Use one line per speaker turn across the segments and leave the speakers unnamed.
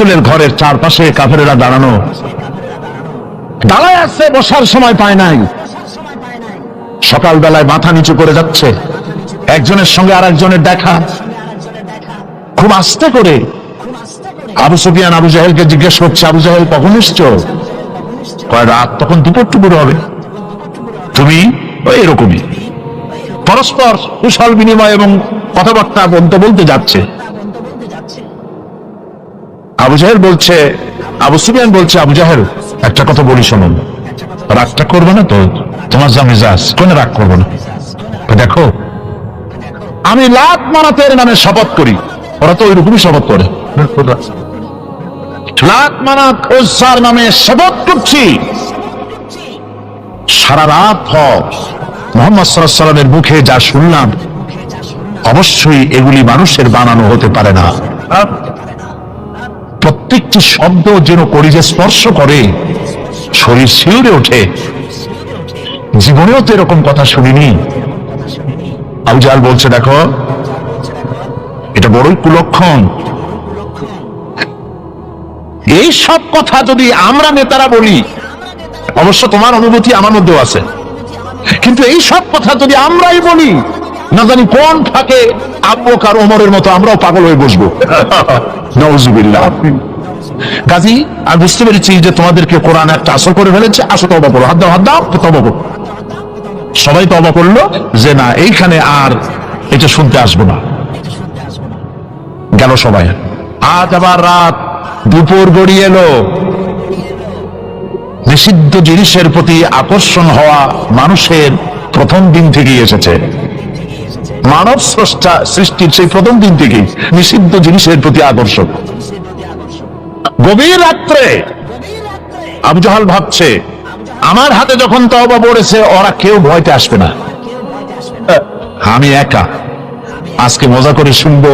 রাসূলের ঘরের চারপাশে কাফেরেরা দাঁড়ানো, দাঁড়ায় আছে, বসার সময় পায় নাই। সকালবেলায় মাথা নিচু করে যাচ্ছে, একজনের সঙ্গে আর একজনের দেখা। খুব আস্তে করে আবু সুফিয়ান আবু জাহেলকে জিজ্ঞেস করছে, আবু জাহেল কখন এসছো? কয় রাত, তখন দুপুর টুপুর হবে। তুমি ওই এরকমই। পরস্পর কুশল বিনিময় এবং কথাবার্তা বলতে বলতে যাচ্ছে। আবু জাহেল বলছে, আবু সুফিয়ান বলছে, আবু জাহেল একটা কথা বলি শোনো, রাগটা করবে না তো? তোমার যা মেজাজ, কোন রাগ করবো না। দেখো, আমি লাত মানাতের নামে শপথ করি। ওরা তো ওইরকমই শপথ করে। লাত মানাত ওজ্জার নামে শপথ করছি, সারা রাত হক মুহাম্মদ সাল্লাল্লাহু আলাইহি ওয়াসাল্লামের মুখে যা শুনলাম, অবশ্যই এগুলি মানুষের বানানো হতে পারে না। প্রত্যেকটি শব্দ যেন কলিজা স্পর্শ করে, শরীর শিউরে ওঠে। জীবনেও তো এরকম কথা শুনিনি। আবু জাহেল বলছে, দেখো এটা বড়ই কুলক্ষণ। এই সব কথা যদি আমরা নেতারা বলি, অবশ্য তোমার অনুভূতি আমার মধ্যেও আছে, কিন্তু এই সব কথা যদি আমরাই বলি, না জানি কোন ফাঁকে আবু বকর ওমরের মতো আমরাও পাগল হয়ে বসবো। নাউজুবিল্লাহ। কাজী আমি বুঝতে পেরেছি যে তোমাদেরকে কোরআন একটা আসর করে ফেলেছে। আসো তওবা করো, হাত দাও, হাত দাও, তওবা করো। সবাই তওবা করলো যে না, এইখানে আর এটা শুনতে আসবো না। গেল সবাই। আজ আবার রাত, দুপুর গড়িয়ে এলো। নিষিদ্ধ জিনিসের প্রতি আকর্ষণ হওয়া মানুষের প্রথম দিন থেকেই এসেছে। মানব স্রষ্টা সৃষ্টির সেই প্রথম দিন থেকেই নিষিদ্ধ জিনিসের প্রতি আকর্ষণ। গভীর রাত্রে আবু জাহেল ভাবছে, আমার হাতে যখন তওবা পড়েছে, ওরা কেউ ভয়তে আসবে না, আমি একা। আজকে মজা করে শুনবো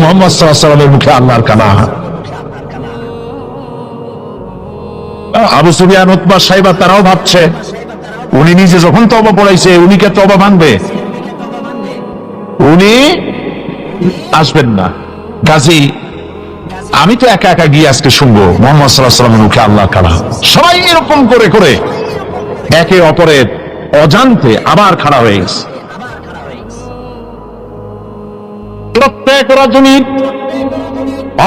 মুহাম্মদ সাল্লাল্লাহু আলাইহি ওয়াসাল্লামের মুখে আল্লাহর কালাম। আবু সুফিয়ান, উতবা, সাইবা তারাও ভাবছে, উনি নিজে যখন তওবা পড়াইছে, উনি কে তওবা ভাঙবে? উনি আসবেন না। কাজী আমি তো একা একা গিয়ে আজকে শুনবো মুহাম্মদ সাল্লাল্লাহু আলাইহি ওয়াসাল্লামের মুখে আল্লাহর কালাম। সবাই এরকম করে করে একে অপরের অজান্তে আবার খাড়া হয়ে গেছে। প্রত্যেক রজনীর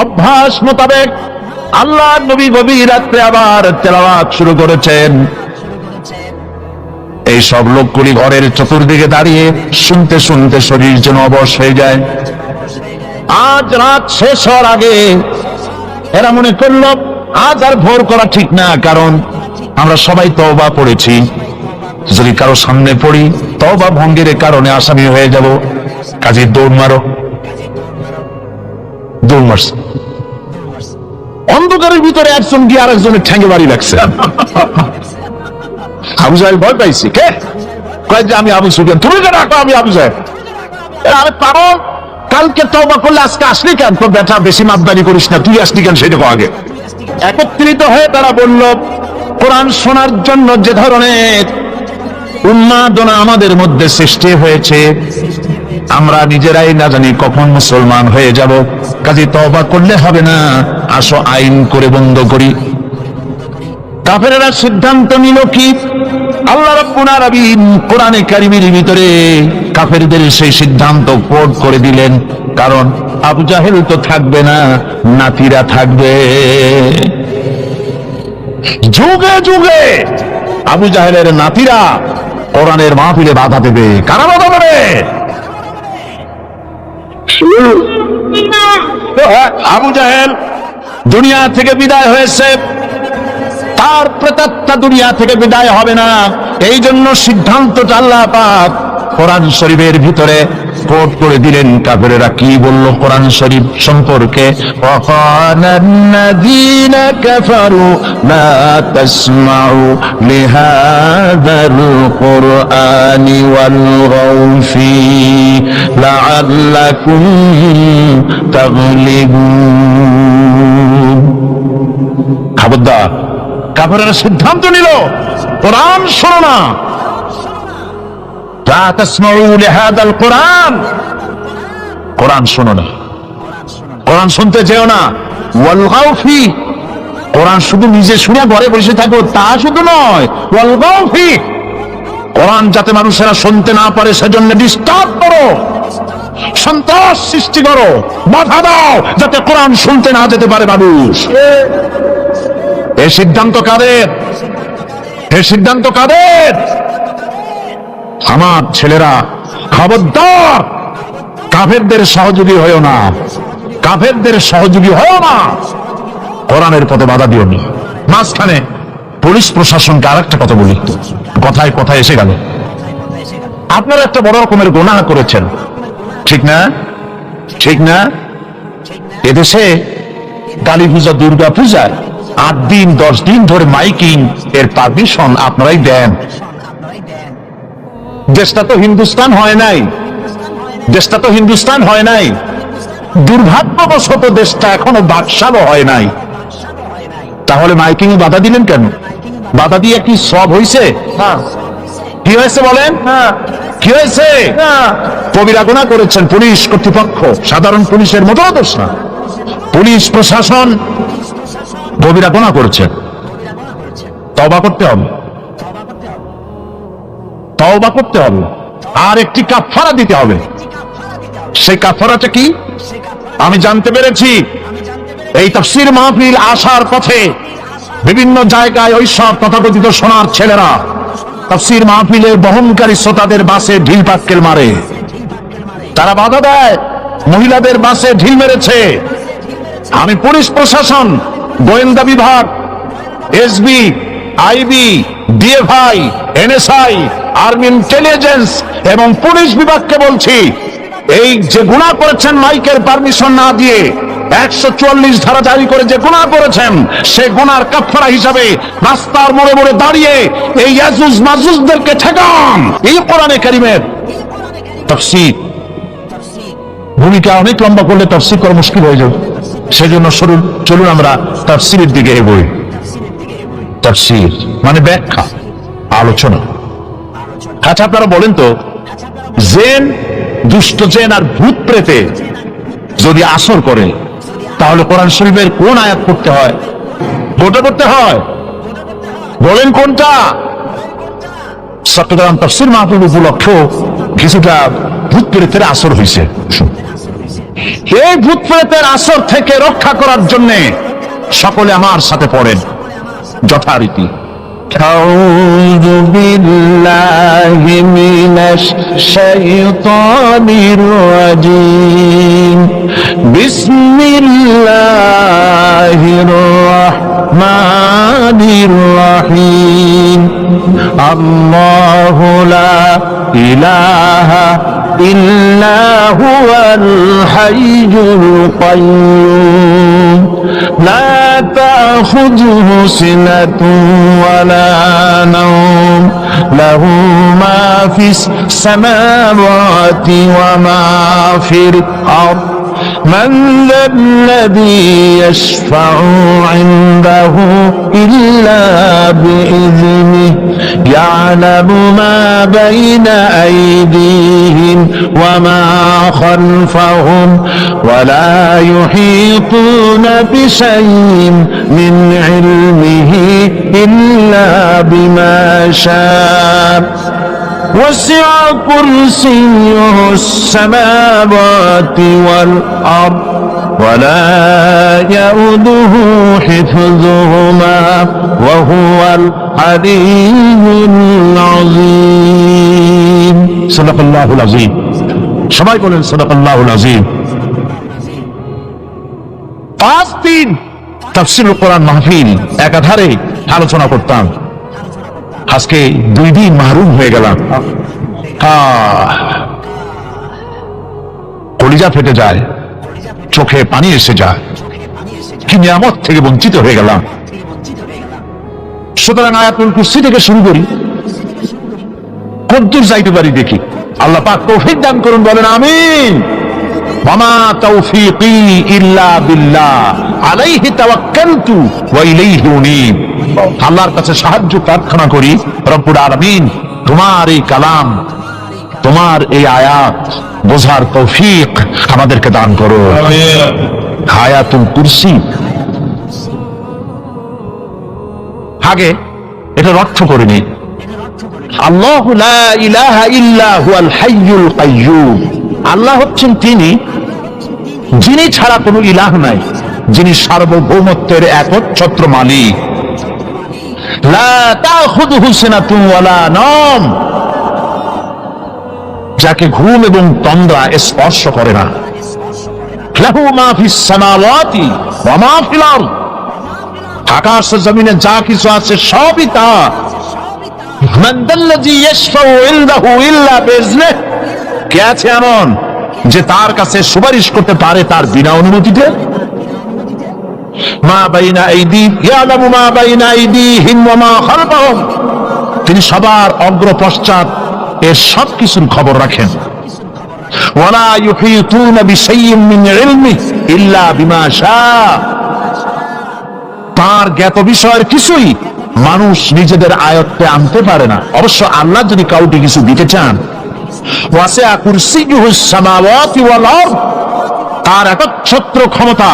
অভ্যাস মোতাবেক আল্লাহর নবী গভীর রাত্রে আবার তেলাওয়াত শুরু করেছেন। এই সব লোকগুলি ঘরের চতুর্দিকে দাঁড়িয়ে শুনতে শুনতে শরীর যেন অবশ হয়ে যায়। আজ রাত শেষ হওয়ার আগে এরা মনে করলো আজ আর ভোর করা ঠিক না, কারণ আমরা সবাই তওবা পড়েছি। যদি কারো সামনে পড়ি, তওবা ভঙ্গের কারণে আসামি হয়ে যাব। কাজে দৌড় মারো। দৌড় মারছে। অন্ধকারের ভিতরে একজন গিয়ে আর একজনের ঠ্যাঙ্গে বাড়ি লাগছে। আবু জাহেল ভয় পাইছি। কে? কয় যে আমি আবু সুফিয়ান। তুমি কে ডাকো? আমি আবু জাহেল। আরে পারো, কালকে তওবা করলে আজকে আসলি কেন? তো বেটা বেশি মাপদারি করিস না, তুই আসলি কেন সেটা আগে। একত্রিত হয়ে তারা বলল, কোরআন শোনার জন্য যে ধরনের উন্মাদনা আমাদের মধ্যে সৃষ্টি হয়েছে, আমরা নিজেরাই না জানি কখন মুসলমান হয়ে যাব। কাজে তওবা করলে হবে না, আসো আইন করে বন্ধ করি। কাফেরেরা সিদ্ধান্ত নিল কি? আল্লাহ রাব্বুল আলামিন কোরআনে কারীমের ভিতরে কাফেরদের সেই সিদ্ধান্ত কোড করে দিলেন। কারণ আবু জাহেল তো থাকবে না, নাতিরা থাকবে। যুগে যুগে আবু জাহেলের নাতিরা কোরআনের মাহফিলে বাধা দেবে। কারা বাধা দেবে? আবু জাহেল দুনিয়া থেকে বিদায় হয়েছে, তার প্রেতাত্মা দুনিয়া থেকে বিদায় হবে না। এই জন্য সিদ্ধান্তটা আল্লাহ পাক কোরআন শরীফের ভিতরে কোট করে দিলেন। কাফেরেরা কি বলল কোরআন শরীফ সম্পর্কে? ওয়াকানাল্লাযীনা কাফারু লা তাসমাউ লিহাযাল কুরআনি ওয়ালগাউ ফী লাআল্লাকুম তাগলিবুন। খবরদার, কাফেররা সিদ্ধান্ত নিল কোরআন শোনো না, লা তাসমাউ লিহাযাল কুরআন, কোরআন শোনো না, কোরআন শুনতে যেও না। ওয়ালগাউ ফি, কোরআন শুধু নিজে শুনে ঘরে বসে থাকো তা শুধু নয়, ওয়ালগাউ ফি, কোরআন যাতে মানুষেরা শুনতে না পারে সেজন্য ডিস্টার্ব করো, সন্ত্রাস সৃষ্টি করো, বাধা দাও যাতে কোরআন শুনতে না যেতে পারে মানুষ। এই সিদ্ধান্ত কাদের? এই সিদ্ধান্ত কাদের? আমার ছেলেরা খবরদার, কাফেরদের সহযোগী হয়েও না, কাফেরদের সহযোগী হয়েও না, কোরআনের পথে বাধা দিও না। মাঝখানে পুলিশ প্রশাসনকে আর একটা কথা বলি, কথায় কথায় এসে গেল, আপনারা একটা বড় রকমের গুনাহ করেছেন, ঠিক না? ঠিক না? এদেশে কালী পূজা, দুর্গা পূজার 8 দিন 10 দিন ধরে মাইকিং এর পারমিশন আপনারাই দেন। দেশটা তো হিন্দুস্তান হয় নাই, দেশটা তো হিন্দুস্তান হয় নাই, দুর্ভাগ্যবশত দেশটা এখনো বাদশাহ হয় নাই। তাহলে মাইকিং এ বাধা দিলেন কেন? বাধা দিয়ে কি সব হইছে? কি হয়েছে বলেন? কি হয়েছে? কবিরা গুনাহ করেছেন পুলিশ কর্তৃপক্ষ, সাধারণ পুলিশের মতো দোষ না, পুলিশ প্রশাসন কবিরা গুনাহ করেছেন। তওবা করতে হবে, তওবা করতে হবে, আর একটি কাফারা দিতে হবে। সেই কাফারাটা কি? আমি জানতে পেরেছি এই তাফসীর মাহফিল আসার পথে বিভিন্ন জায়গায় ওইসব তথাকথিত সোনার ছেলেরা তাফসীর মাহফিলে বহনকারী শ্রোতাদের বাসে ঢিল পাক্কেল মারে, তারা বাধা দেয়, মহিলাদের বাসে ঢিল মেরেছে। আমি পুলিশ প্রশাসন, গোয়েন্দা বিভাগ, SB, IB, DFI, NSI, army intelligence এবং পুলিশ বিভাগকে বলছি, এই যে গুনাহ করেছেন মাইকের পারমিশন না দিয়ে 144 ধারা জারি করে যে গুনাহ করেছেন, সে গুনার কাফারা হিসাবে রাস্তার মোড়ে মোড়ে দাঁড়িয়ে এই ইয়াজুজ মাজুজদেরকে ঠেকান। এই কোরআনে কারীমের তাফসীর ভূমিকা অনেক লম্বা করলে তাফসীর করা মুশকিল হয়ে যাবে, সেজন্য চলুন আমরা তাফসীরের দিকে এগোই। তাফসীর মানে ব্যাখ্যা, আলোচনা। আচ্ছা আপনারা বলেন তো, জেন, দুষ্ট জেন আর ভূত প্রেতে যদি আসর করে তাহলে কোরআন শরীফের কোন আয়াত পড়তে হয়? কোনটা পড়তে হয়? বলেন কোনটা? চট্টগ্রাম তাফসীর মাহফিল উপলক্ষে কিছুটা ভূত প্রেতের আসর হয়েছে। এই ভূত প্রেতের আসর থেকে রক্ষা করার জন্য সকলে আমার সাথে পড়েন যথারীতি।
أعوذ بالله من الشيطان الرجيم بسم الله الرحمن الرحيم الله لا إله إلا هو الحي القيوم لا تأخذه سنة ولا نوم له ما في السماوات وما في الأرض من ذا الذي يشفع عنده إلا بإذنه يعلم ما بين أيديهم وما خلفهم ولا يحيطون بشيء من علمه إلا بما شاء وسع كرسيه السماوات والأرض ولا يؤوده حفظهما وهو العلي العظيم
صدق الله العظيم। সবাই বলেন সাদাকাল্লাহুল আযীম। 5 দিন তাফসীরুল কোরআন মাহফিল একাধারে আলোচনা করতাম, আজকে 2 দিন মাহরুম হয়ে গেলাম। কলিজা ফেটে যায়, চোখে পানি এসে যায়, কি নিয়ামত থেকে বঞ্চিত হয়ে গেলাম। সুতরাং আয়াতুল কুরসি থেকে শুরু করি, কদ্দুর যাইতে পারি দেখি। আল্লাহ পাক তৌফিক দান করুন, বলেন আমিন। ওয়ামা তাওফীকি ইল্লা বিল্লাহ আলাইহি তাওয়াক্কালতু ওয়া ইলাইহি উনীব। আল্লাহর কাছে সাহায্য প্রার্থনা করি, রব্বুল আলামিন তোমার এই কালাম, তোমার এই আয়াত বোঝার তৌফিক আমাদেরকে দান করো। আয়াতুল কুরসি আগে এটার অর্থ করে নিন। আল্লাহু লা ইলাহা ইল্লা হুয়াল হাইয়ুল কাইয়্যুম, আল্লাহ হচ্ছেন তিনি যিনি ছাড়া কোনো ইলাহ নাই, যিনি সার্বভৌমত্বের একচ্ছত্র মালিক। লা তাখুযুহু সিনাতুন ওয়ালা নাওম, যাকে ঘুম এবং তন্দ্রা স্পর্শ করে না। লাহু মা ফিস সামাওয়াতি ওয়া মা ফিল আরদ, আকাশ ও জমিনে যা কিছু আছে সবই তার। মান দাল্লাযী ইয়াশফাউ ইনদাহু ইল্লা বিইজনিহি, কে আছে এমন যে তার কাছে সুপারিশ করতে পারে তার বিনা অনুমতিতে? মা বাইনা আইদি ইয়ালামু মা বাইনা আইদিহিম ওয়া মা খালফাহুম, তিনি সবার অগ্র পশ্চাৎ এর সবকিছুর খবর রাখেন। ওয়ালা ইউহিতুনা বিশাইইন মিন ইলমিহি ইল্লা বিমা শাআ, তার জ্ঞাত বিষয়ের কিছুই মানুষ নিজেদের আয়ত্তে আনতে পারে না। অবশ্য আল্লাহ যদি কাউকে কিছু দিতে চান, ওয়াসিআ কুরসিয়্যুহুস সামাওয়াতি ওয়াল আরদ, তার একচ্ছত্র ক্ষমতা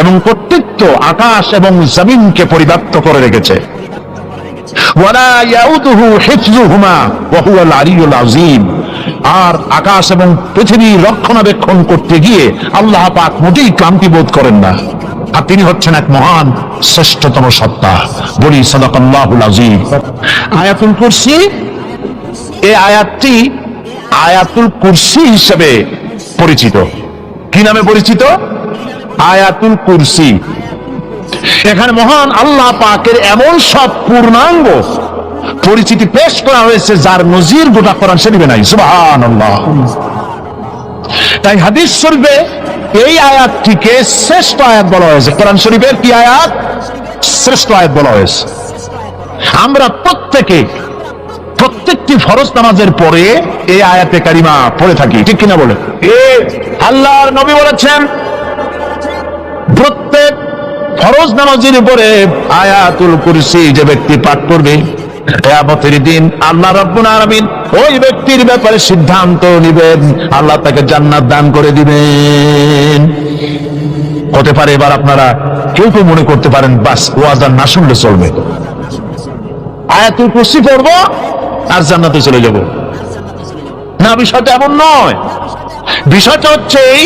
এবং কর্তৃত্ব আকাশ এবং জমিনকে পরিব্যাপ্ত করে রেখেছে। ওয়ালা ইয়াউদুহু হিফযুহুমা ওয়া হুয়াল আলিয়্যুল আযীম, আর আকাশ এবং পৃথিবীর রক্ষণাবেক্ষণ করতে গিয়ে আল্লাহ পাক মোটেই ক্লান্তি বোধ করেন না। আর তিনি হচ্ছেন এক মহান শ্রেষ্ঠতম সত্তা। বলি সাদাকাল্লাহুল আযীম। আয়াতুল কুরসি, এই আয়াতটি আয়াতুল কুরসি হিসেবে পরিচিত। কি নামে পরিচিত? আয়াতুল কুরসি। এখানে মহান আল্লাহ পাকের এমন সব পূর্ণাঙ্গ পরিচিতি পেশ করা হয়েছে যার নজির গোটা কোরআন শরীফে নাই। সুবহানাল্লাহ। তাই হাদিস শরীফে এই আয়াতটিকে শ্রেষ্ঠ আয়াত বলা হয়েছে। কোরআন শরীফের কি আয়াত? শ্রেষ্ঠ আয়াত বলা হয়েছে। আমরা প্রত্যেকটি ফরজ নামাজের পরে এই আয়াতে কারিমা পড়ে থাকি, ঠিক কিনা বলে? আল্লাহর নবী বলেছেন প্রত্যেক ফরজ নামাজের উপরে আয়াতুল কুরসি যে ব্যক্তি পাঠ করবে, কিয়ামতের দিন আল্লাহ রাব্বুল আলামিন ওই ব্যক্তির ব্যাপারে সিদ্ধান্ত নেবেন, আল্লাহ তাকে জান্নাত দান করে দিবেন। হতে পারে এবার আপনারা কেউ কেউ মনে করতে পারেন বাস ওয়াজ আর না শুনলে চলবে, আয়াতুল কুরসি পড়বো আর জান্নাতে চলে যাব। না, বিষয়টা এমন নয়। বিষয়টা হচ্ছে এই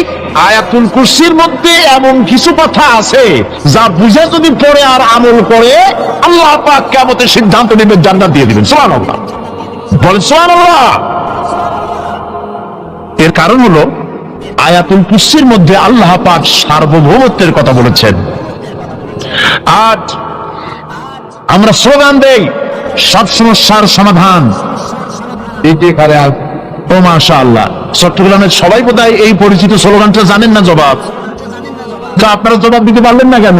আয়াতুল কুরসির মধ্যে এমন কিছু কথা আছে যা বুঝে যদি পড়ে আর আমল করে আল্লাহ পাক কিয়ামতের সিদ্ধান্ত নেবে, জান্নাত দিয়ে দিবেন। সুবহানাল্লাহ, বলেন সুবহানাল্লাহ। এর কারণ হলো আয়াতুল কুরসির মধ্যে আল্লাহ পাক সার্বভৌমত্বের কথা বলেছেন। আজ আমরা স্লোগান দেই সব সমস্যার সমাধান। ও মাশাআল্লাহ, চট্টগ্রামের সবাই বোধহয় এই পরিচিত স্লোগানটা জানেন না। জবাব আপনারা জবাব দিতে পারলেন না কেন?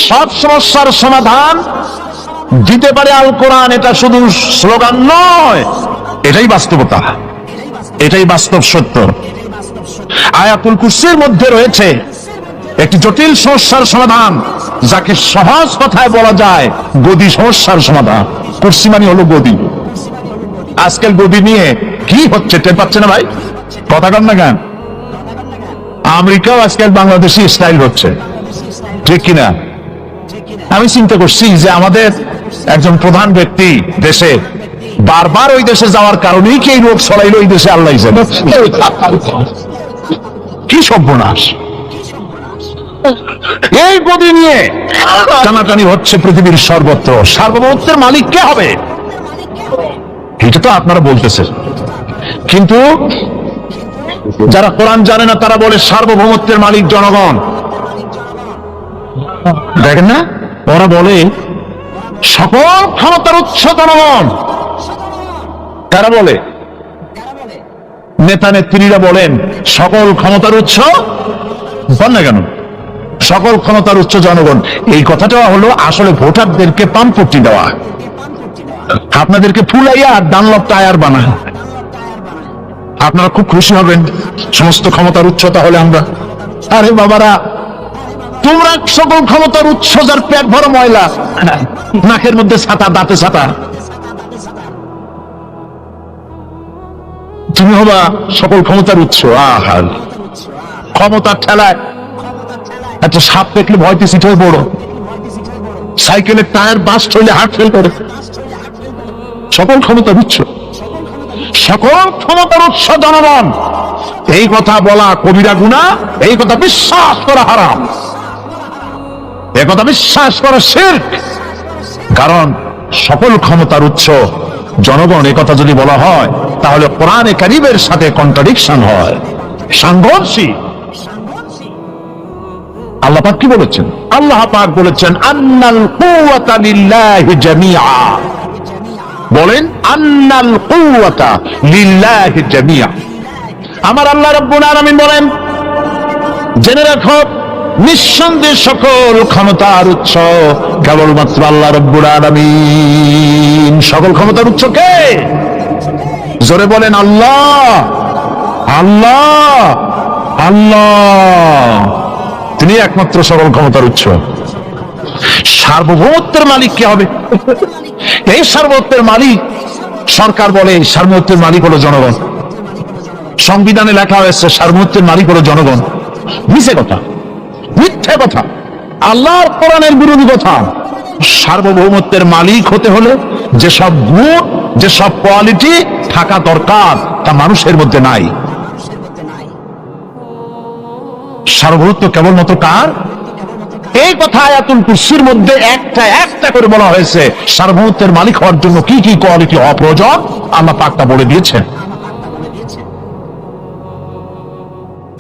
সব সমস্যার সমাধান দিতে পারে আল কোরআন। এটা শুধু স্লোগান নয়, এটাই বাস্তবতা, এটাই বাস্তব সত্য। আয়াতুল কুরসির মধ্যে রয়েছে একটি জটিল সমস্যার সমাধান, যাকে সহজ কথায় বলা যায় গদি সমস্যার সমাধান। কুরসি মানে হলো গদি। আজকাল গদি নিয়ে কি হচ্ছে টের পাচ্ছে না ভাই? কথা কন না কেন? আমেরিকাও আজকাল বাংলাদেশি স্টাইল হচ্ছে, ঠিক কিনা? আমি চিন্তা করছি যে আমাদের একজন প্রধান ব্যক্তি দেশে বারবার ওই দেশে যাওয়ার কারণেই কি এই রোগ ছড়াইলো এই দেশে, আল্লাহ জানে। কি সর্বনাশ! এই গদি নিয়ে টানাটানি হচ্ছে পৃথিবীর সর্বত্র। সার্বভৌমত্বের মালিক কে হবে? এটা তো আপনারা বলতেছেন, কিন্তু যারা কোরআন জানে না তারা বলে সার্বভৌমত্বের মালিক জনগণ। দেখেন না, ওরা বলে সকল ক্ষমতার উৎস জনগণ। তারা বলে, নেতা নেত্রীরা বলেন সকল ক্ষমতার উৎস, বল না কেন? সকল ক্ষমতার উৎস জনগণ। এই কথাটা হলো আসলে ভোটারদেরকে পাম্পটি দেওয়া, আপনাদেরকে ফুলাইয়া ডানলপ টায়ার বানায়। আপনারা খুব খুশি হবেন সমস্ত ক্ষমতার উৎস তাহলে আমরা। আরে বাবারা, তোমরা সকল ক্ষমতার উৎস যার পেট ভরা ময়লা, নাকের মধ্যে ছাতা, দাঁতে ছাতা, তুমি হবা সকল ক্ষমতার উৎস। আহার ক্ষমতার ঠেলায় একটা সাপ দেখলে ভয়তে সিট হয়ে পড়ো। সাইকেলের টায়ার বাস্ট হইলে হার্ট ফেল করে। সকল ক্ষমতার উৎস, সকল ক্ষমতার উৎস জনগণ। এই কথা বলা কবিরা গুনাহ, এই কথা বিশ্বাস করা হারাম, এই কথা বিশ্বাস করা শিরক। কারণ সকল ক্ষমতার উৎস জনগণ, এই কথা যদি বলা হয় তাহলে কোরআনে কারীমের সাথে কন্ট্রাডিকশন হয়, সাংঘর্ষিক। আল্লাহ পাক কি বলেছেন? আল্লাহ পাক বলেছেন আন্নাল কুওয়াতা লিল্লাহি জামিআ। বলেন আন্নাল কুওয়াতা লিল্লাহি জামিআ। আমার আল্লাহ রাব্বুল আলামিন বলেন, জেনে রাখো নিঃসন্দেহে সকল ক্ষমতার উৎস কেবলমাত্র আল্লাহ রাব্বুল আলামিন। সকল ক্ষমতার উৎস কে? জোরে বলেন আল্লাহ, আল্লাহ, আল্লাহ। তিনি একমাত্র সকল ক্ষমতার উৎস। সার্বভৌমত্বের মালিক কে হবে? এই সার্বভৌমত্বের মালিক সরকার বলে, সার্বভৌমত্বের মালিক হলো জনগণ। সংবিধানে লেখা হয়েছে সার্বভৌমত্বের মালিক হলো জনগণ। মিছে কথা, মিথ্যে কথা, আল্লাহর কোরআনের বিরোধী কথা। সার্বভৌমত্বের মালিক হতে হলে যেসব গুণ, যেসব কোয়ালিটি থাকা দরকার তা মানুষের মধ্যে নাই। সার্বভৌমত্ব কেবলমাত্র কার? এই কথা আয়াতুল কুরসির মধ্যে একটা একটা করে বলা হয়েছে। সার্বভৌমত্বের মালিক হওয়ার জন্য কি কি কোয়ালিটি হওয়া প্রয়োজন আল্লাহ পাক তা বলে দিয়েছেন।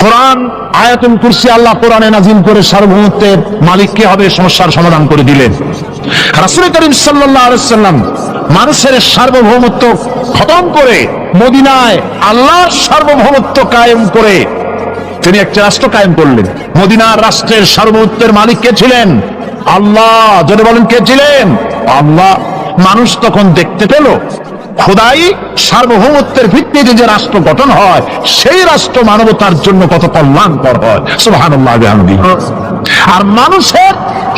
কোরআন আয়াতুল কুরসি আল্লাহ কোরআনে নাযিল করে সার্বভৌমত্বের মালিক কে হবে সমস্যার সমাধান করে দিলেন। রাসূল করিম সাল্লাল্লাহু আলাইহি ওয়াসাল্লাম মানুষের সার্বভৌমত্ব খতম করে মদিনায় আল্লাহর সার্বভৌমত্ব কায়েম করে তিনি একটা রাষ্ট্র কায়েম করলেন। মদিনার রাষ্ট্রের সার্বভৌমত্বের মালিক কে ছিলেন? আল্লাহ। যদি বলেন কে ছিলেন? আল্লাহ। মানুষ তখন দেখতে পেল খোদাই সার্বভৌমত্বের ভিত্তিতে যে রাষ্ট্র গঠন হয় সেই রাষ্ট্র মানবতার জন্য কত কল্যাণকর হয়। সুবহানাল্লাহ বিহামদিহি। আর মানুষের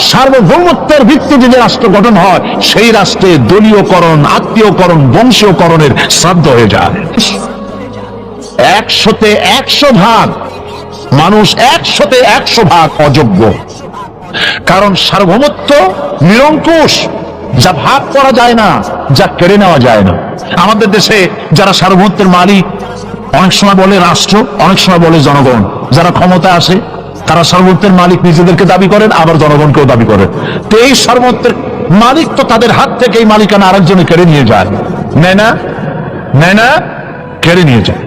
সার্বভৌমত্বের ভিত্তিতে যে রাষ্ট্র গঠন হয় সেই রাষ্ট্রে দলীয়করণ, আত্মীয়করণ, বংশীয়করণের শ্রাদ্ধ হয়ে যায়। 100-তে 100 ভাগ মানুষ, 100-তে 100 ভাগ অযোগ্য। কারণ সার্বভৌমত্ব নিরঙ্কুশ, যা ভাগ করা যায় না, যা কেড়ে নেওয়া যায় না। আমাদের দেশে যারা সার্বভৌমত্বের মালিক অনেক সময় বলে রাষ্ট্র, অনেক সময় বলে জনগণ। যারা ক্ষমতা আসে তারা সার্বভৌমত্বের মালিক নিজেদেরকে দাবি করেন, আবার জনগণকেও দাবি করেন। তো এই সার্বভৌমত্বের মালিক তো তাদের হাত থেকে এই মালিকানা আরেকজনে কেড়ে নিয়ে যায়, নেয় না? নেয় না? কেড়ে নিয়ে যায়।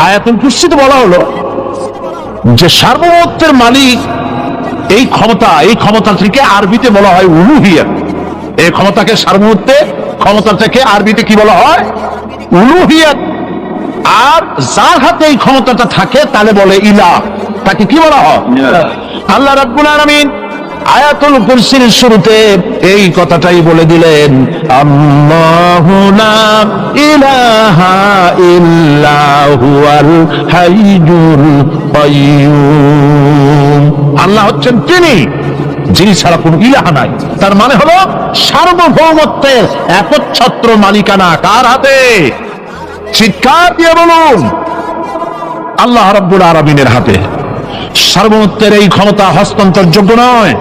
আয়াতুল কুরসিতে বলা হলো যে সার্বভৌমত্বের মালিক এই ক্ষমতাটিকে আরবিতে বলা হয় উলুহিয়াত। এই ক্ষমতাকে সার্বভৌমত্বের ক্ষমতাটাকে আরবিতে কি বলা হয়? উলুহিয়াত। আর যার হাতে এই ক্ষমতাটা থাকে তাহলে বলে ইলাহ, তাকে কি বলা হয়? আল্লাহ রাব্বুল আলামিন আয়াতুল কুরসির শুরুতে এই কথাটাই বলে দিলেন, আল্লাহু লা ইলাহা ইল্লা হুয়াল হাইয়ুল কাইয়্যুম। আল্লাহ হচ্ছেন তিনি যিনি ছাড়া কোনো ইলাহা নাই। তার মানে হলো সার্বভৌমত্বের একচ্ছত্র মালিকানা কার হাতে? চিৎকার দিয়ে বলুন, আল্লাহ রাব্বুল আলামিনের হাতে। সার্বভৌমত্বের এই ক্ষমতা হস্তান্তরযোগ্য নয়।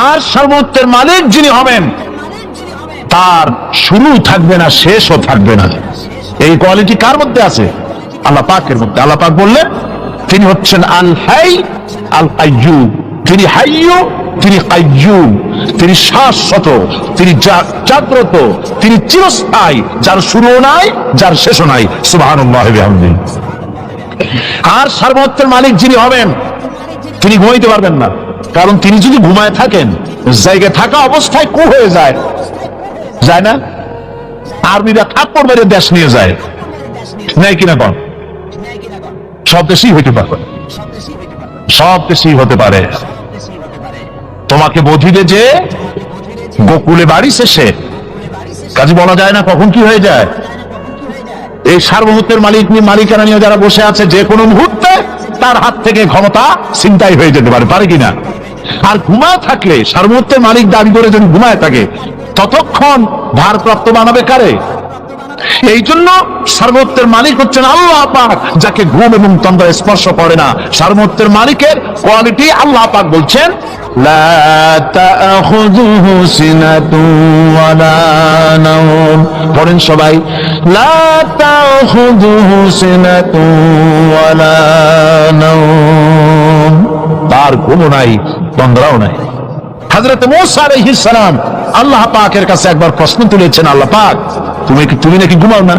আর সার্বভৌমত্বের মালিক যিনি হবেন তার শুরু থাকবে না, শেষও থাকবে না। এই কোয়ালিটি কার মধ্যে আছে? আল্লাহ পাকের মধ্যে। আল্লাহ পাক বললেন তিনি হচ্ছেন আল হাই আল কাইয়্যুম। তিনি হাইয়্যু, তিনি কাইয়্যুম। তিনি শাশ্বত, তিনি জাগ্রত, তিনি চিরস্থায়ী, যার শুরুও নাই, যার শেষও নাই। সুবহানাল্লাহি বিহামদিহি। আর সার্বভৌমত্বের মালিক যিনি হবেন তিনি ঘুমাইতে পারবেন না। কারণ তিনি যদি ঘুমায় থাকেন, জায়গায় থাকা অবস্থায় কু হয়ে যায়, যায় না? আর্মিরা থাপ্পড় মেরে দেশ নিয়ে যায়, নেই কিনা? কন সব দেশেই হইতে পারে, সব দেশেই হতে পারে। তোমাকে বধিবে যে গোকুলে বাড়ি শেষে, কাজে বলা যায় না কখন কি হয়ে যায়। এই সার্বভৌমত্বের মালিকানা নিয়ে যারা বসে আছে, যে কোনো মুহূর্তে তার হাত থেকে ক্ষমতা ছিনতাই হয়ে যেতে পারে, পারে কিনা? আর ঘুমায় থাকলে, সার্বভৌমত্বের মালিক দাবি করে যদি ঘুমায় থাকে, ততক্ষণ ভারপ্রাপ্ত বানাবে কারে? এই জন্য সার্বত্বের মালিক হচ্ছেন আল্লাহ পাক, যাকে ঘুম এবং তন্দ্রা স্পর্শ করে না। সার্বত্বের মালিকের কোয়ালিটি আল্লাহ পাক বলছেন
لا تأخذه سنة ولا نوم
পড়েন সবাই,
لا تأخذه سنة ولا نوم
তার ঘুমও নাই তন্দ্রাও নাই। হযরত মূসা আলাইহিস সালাম আল্লাহ পাকের কাছে একবার প্রশ্ন তুলেছেন, আল্লাহ পাক তুমি নাকি ঘুমাও না?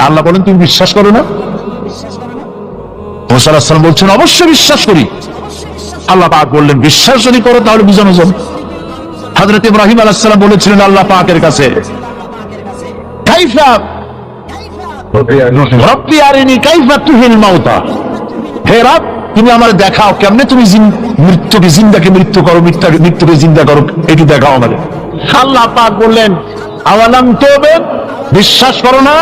আল্লাহ বলেন তুমি বিশ্বাস করো না? মূসা আলাইহিস সালাম বলছেন অবশ্যই বিশ্বাস করি। আল্লাহ পাক বললেন বিশ্বাস যদি করো তাহলে বুঝানো যাবে। হযরত ইব্রাহিম আলাইহিস সালাম বলেছিলেন আল্লাহ পাকের কাছে কাইফা রব্বি আরিনি কাইফা তুহিল মাউতা, হে রব তুমি আমার দেখাও কেমনে তুমি মৃত্যুকে জিন্দাকে মৃত্যু করো, মৃত্যুকে জিন্দা করো, এটি দেখাও আমাদের। আল্লাহ পাক বললেন আওয়ালাম তুমিন, বিশ্বাস করো না?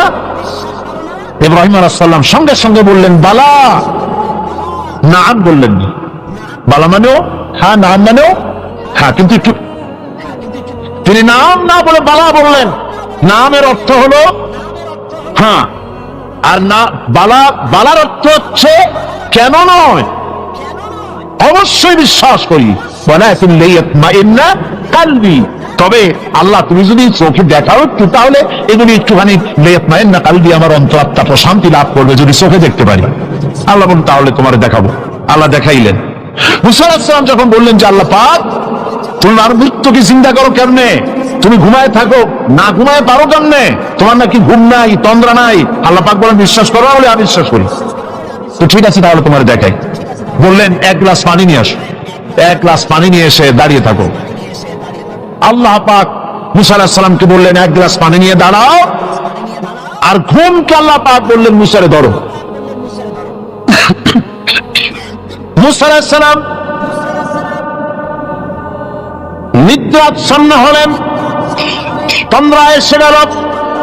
ইব্রাহিম আলাইহিস সালাম সঙ্গে সঙ্গে বললেন বালা। নাম বললেন না, বালা মানেও হ্যাঁ, নাম মানেও হ্যাঁ, কিন্তু একটু তিনি নাম না বলে বালা বললেন। নামের অর্থ হলো হ্যাঁ, আর না বালার অর্থ হচ্ছে কেন নয়, অবশ্যই বিশ্বাস করি। কালবি, তবে আল্লাহ তুমি যদি চোখে দেখাও একটু, তাহলে এগুলি একটুখানি লিয়াতমাইন্না কালবি, আমার অন্তরাত্মা প্রশান্তি লাভ করবে যদি চোখে দেখতে পারি। আল্লাহ বলুন তাহলে তোমার দেখাবো। আল্লাহ দেখাইলেন। মুসা আলাইহিস সালাম যখন বললেন যে আল্লাহ পাক তুমি আর মৃত্যুকে চিন্তা করো কেমনে, তুমি ঘুমায় থাকো, না ঘুমায় পারো কেমনে, তোমার নাকি ঘুম নাই তন্দ্রা নাই? আল্লাহ পাক বলেন বিশ্বাস করো, বলে আমি বিশ্বাস করি। তো ঠিক আছে তাহলে তোমার দেখাই। বললেন এক গ্লাস পানি নিয়ে আসো। এক গ্লাস পানি নিয়ে এসে দাঁড়িয়ে থাকো। আল্লাহ পাক মুসা আলাইহিস সালামকে বললেন এক গ্লাস পানি নিয়ে দাঁড়াও, আর ঘুমকে আল্লাহ পাক বললেন মুসারে ধরো। মুসা আলাইহিস সালাম নিদ্রাচ্ছন্ন হলেন, তন্দ্রা এসে গেল,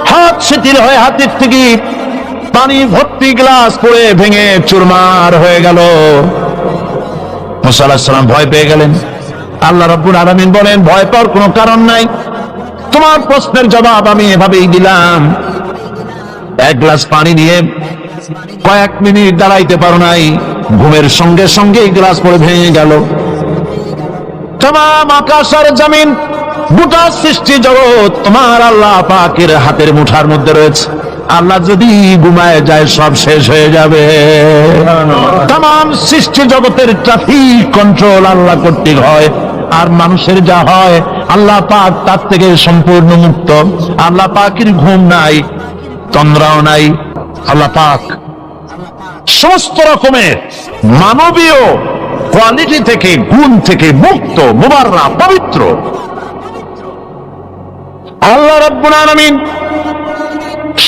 হাত শিথিল হয়ে হাতের থেকে পানি ভর্তি গ্লাস পড়ে ভেঙে চুরমার হয়ে গেল। মুসা আলাইহিস সালাম ভয় পেয়ে গেলেন। আল্লাহ রাব্বুল আলামিন বলেন ভয় পাওয়ার কোনো কারণ নাই, তোমার প্রশ্নের জবাব আমি এভাবেই দিলাম। এক গ্লাস পানি নিয়ে কয়েক মিনিট দাঁড়াইতে পারো নাই, ঘুমের সঙ্গে সঙ্গে এই গ্লাস পড়ে ভেঙে গেল। तमाम आकाश और जमीन গোটা সৃষ্টি জগৎ তোমার আল্লাহ পাকের হাতের মুঠার মধ্যে রয়েছে। আল্লাহ যদি ঘুমায় যায় সব শেষ হয়ে যাবে। तमाम সৃষ্টি জগতের ট্রাফিক কন্ট্রোল আল্লাহ কর্তৃক হয়, আর মানুষের যা হয় আল্লাহ পাক তার থেকে সম্পূর্ণ মুক্ত। আল্লাহ পাকের ঘুম নাই, তন্দ্রাও নাই। আল্লাহ পাক সমস্ত রকমের মানবীয় কোয়ালিটি থেকে, গুণ থেকে মুক্ত, মুবাররা, পবিত্র। আল্লাহ রাব্বুল আলামিন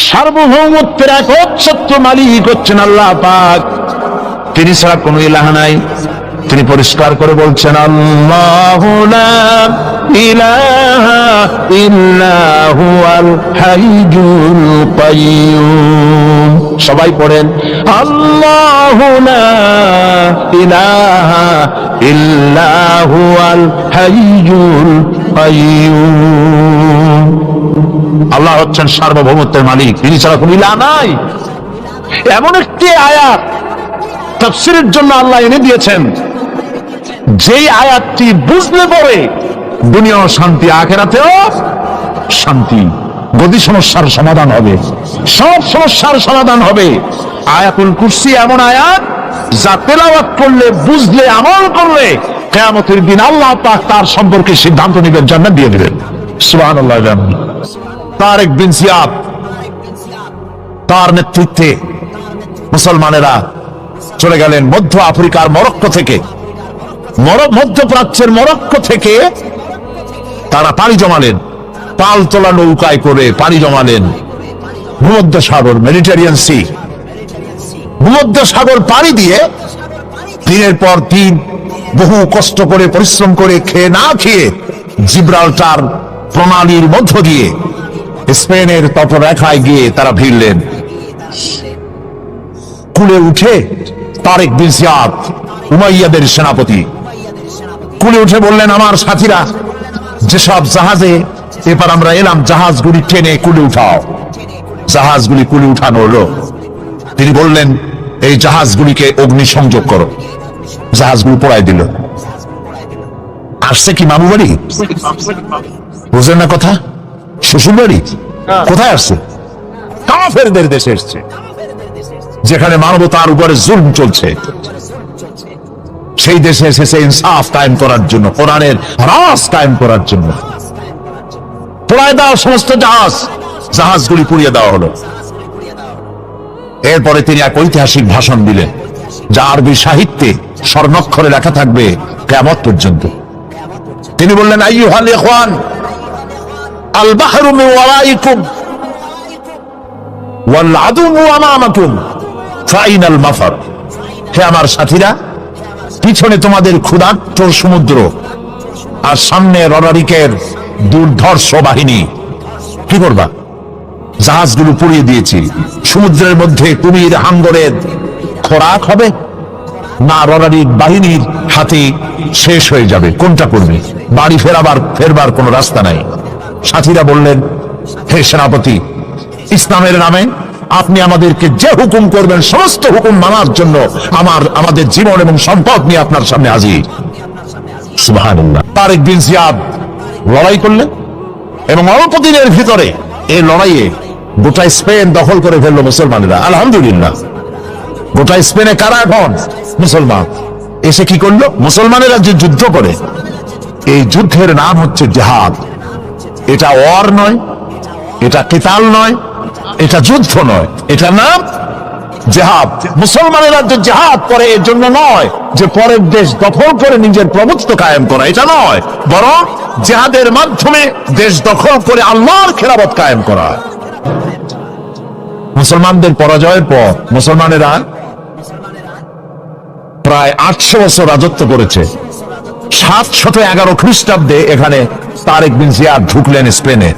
সার্বভৌমত্বের একচ্ছত্র মালিক হচ্ছেন আল্লাহ পাক, তিনি ছাড়া কোনো ইলাহ নাই। তিনি পরিষ্কার করে বলছেন আল্লাহু লা ইলাহা ইল্লা হুয়াল হাইয়ুল কাইয়্যুম। সবাই পড়েন আল্লাহু লা ইলাহা ইল্লা হুয়াল হাইয়ুল কাইয়্যুম। আল্লাহ হচ্ছেন সার্বভৌমত্বের মালিক, তিনি ছাড়া কোনো ইলাহ নাই। এমন একটি আয়াত তাফসীরের জন্য আল্লাহ এনে দিয়েছেন, যেই আয়াতটি বুঝলে পরে দুনিয়াও শান্তি, আখিরাতেও শান্তি। গদি সমস্যার সমাধান হবে, সব সমস্যার সমাধান হবে। আয়াতুল কুরসি এমন আয়াত যা তেলাওয়াত করলে, বুঝলে, আমল করলে কিয়ামতের দিন আল্লাহ পাক তার সম্পর্কে সিদ্ধান্ত নেবেন, জান্নাত দিয়ে দিবেন। সুবহানাল্লাহ। তারেক বিন জিয়াদ, তার নেতৃত্বে মুসলমানেরা চলে গেলেন মধ্য আফ্রিকার মরক্কো থেকে, মধ্যপ্রাচ্যের মরক্কো থেকে তারা পাড়ি জমালেন, পালতোলা নৌকায় করে পাড়ি জমালেন ভূমধ্য সাগর, মেডিটেরিয়ান সি। ভূমধ্য সাগর পাড়ি দিয়ে দিনের পর দিন বহু কষ্ট করে, পরিশ্রম করে, খেয়ে না খেয়ে জিব্রাল্টার প্রণালীর মধ্য দিয়ে স্পেনের তটরেখায় গিয়ে তারা ভিড়লেন। কুলে উঠে তারেক বিন জিয়াদ, উমাইয়াদের সেনাপতি, কুলে উঠে বললেন আমার সাথীরা, যেসব জাহাজে এবার আমরা এলাম জাহাজগুলি টেনে কুলে উঠাও। জাহাজগুলি কুলি উঠানো হলো। তিনি বললেন, এই জাহাজগুলিকে অগ্নিসংযোগ করো। জাহাজগুলি পোড়ায় দিল। আসছে কি মামু বাড়ি? বুঝলেন না কথা? শ্বশুর বাড়ি? কোথায় আসছে? কাফেরদের দেশে এসছে, যেখানে মানবতার উপরে জুলম চলছে। সেই দেশে এসেছে ইনসাফ কায়েম করার জন্য, কোরআনের রাজ কায়েম করার জন্য। পোড়ায় দেওয়া সমস্ত জাহাজগুলি পুড়িয়ে দেওয়া হলো। এরপরে তিনি এক ঐতিহাসিক ভাষণ দিলেন, যা আরবি সাহিত্যে স্বর্ণাক্ষরে লেখা থাকবে কিয়ামত পর্যন্ত। তিনি বললেন, আইয়ুহাল ইখওয়ান, আল বাহরু মিন ওয়ারাইকুম ওয়াল আদুউ আমামাকুম ফাইনাল মাফার। হে আমার সাথীরা, পিছনে তোমাদের ক্ষুধার্ত সমুদ্র, আর সামনে রণারিকের দুর্ধর্ষ বাহিনী। কি করবা? জাহাজগুলো পুড়িয়ে দিয়েছি। সমুদ্রের মধ্যে কুমির হাঙ্গরের খোরাক হবে, না রণারিক বাহিনীর হাতে শেষ হয়ে যাবে? কোনটা করবে? বাড়ি ফেরবার কোনো রাস্তা নাই। সাথীরা বললেন, হে সেনাপতি, ইসলামের নামে আপনি আমাদেরকে যে হুকুম করবেন সমস্ত হুকুম মানার জন্য আমাদের জীবন এবং সম্পদ নিয়ে আপনার সামনে হাজির। সুবহানাল্লাহ। তারেক বিন জিয়াদ লড়াই করলেন এবং অল্প দিনের ভিতরে এই লড়াইয়ে গোটা স্পেন দখল করে ফেললো মুসলমানেরা। আলহামদুলিল্লাহ। গোটা স্পেনে কারা এখন? মুসলমান। এসে কি করলো? মুসলমানেরা যে যুদ্ধ করে, এই যুদ্ধের নাম হচ্ছে জিহাদ। এটা ওয়ার নয়, এটা কিতাল নয়, এটা যুদ্ধ নয়, এটা নাম জিহাদ। মুসলমানেরা যে জিহাদ করে এর জন্য নয় যে পরের দেশ দখল করে নিজের প্রভুত্ব কায়েম করা, এটা নয়, বরং জিহাদের মাধ্যমে দেশ দখল করে আল্লাহর খেলাফত কায়েম করা। মুসলমানদের পরাজয়ের পর মুসলমানেরা প্রায় 800 বছর রাজত্ব করেছে। 711 খ্রিস্টাব্দে এখানে তারেক বিন জিয়াদ ঢুকলেন স্পেনে,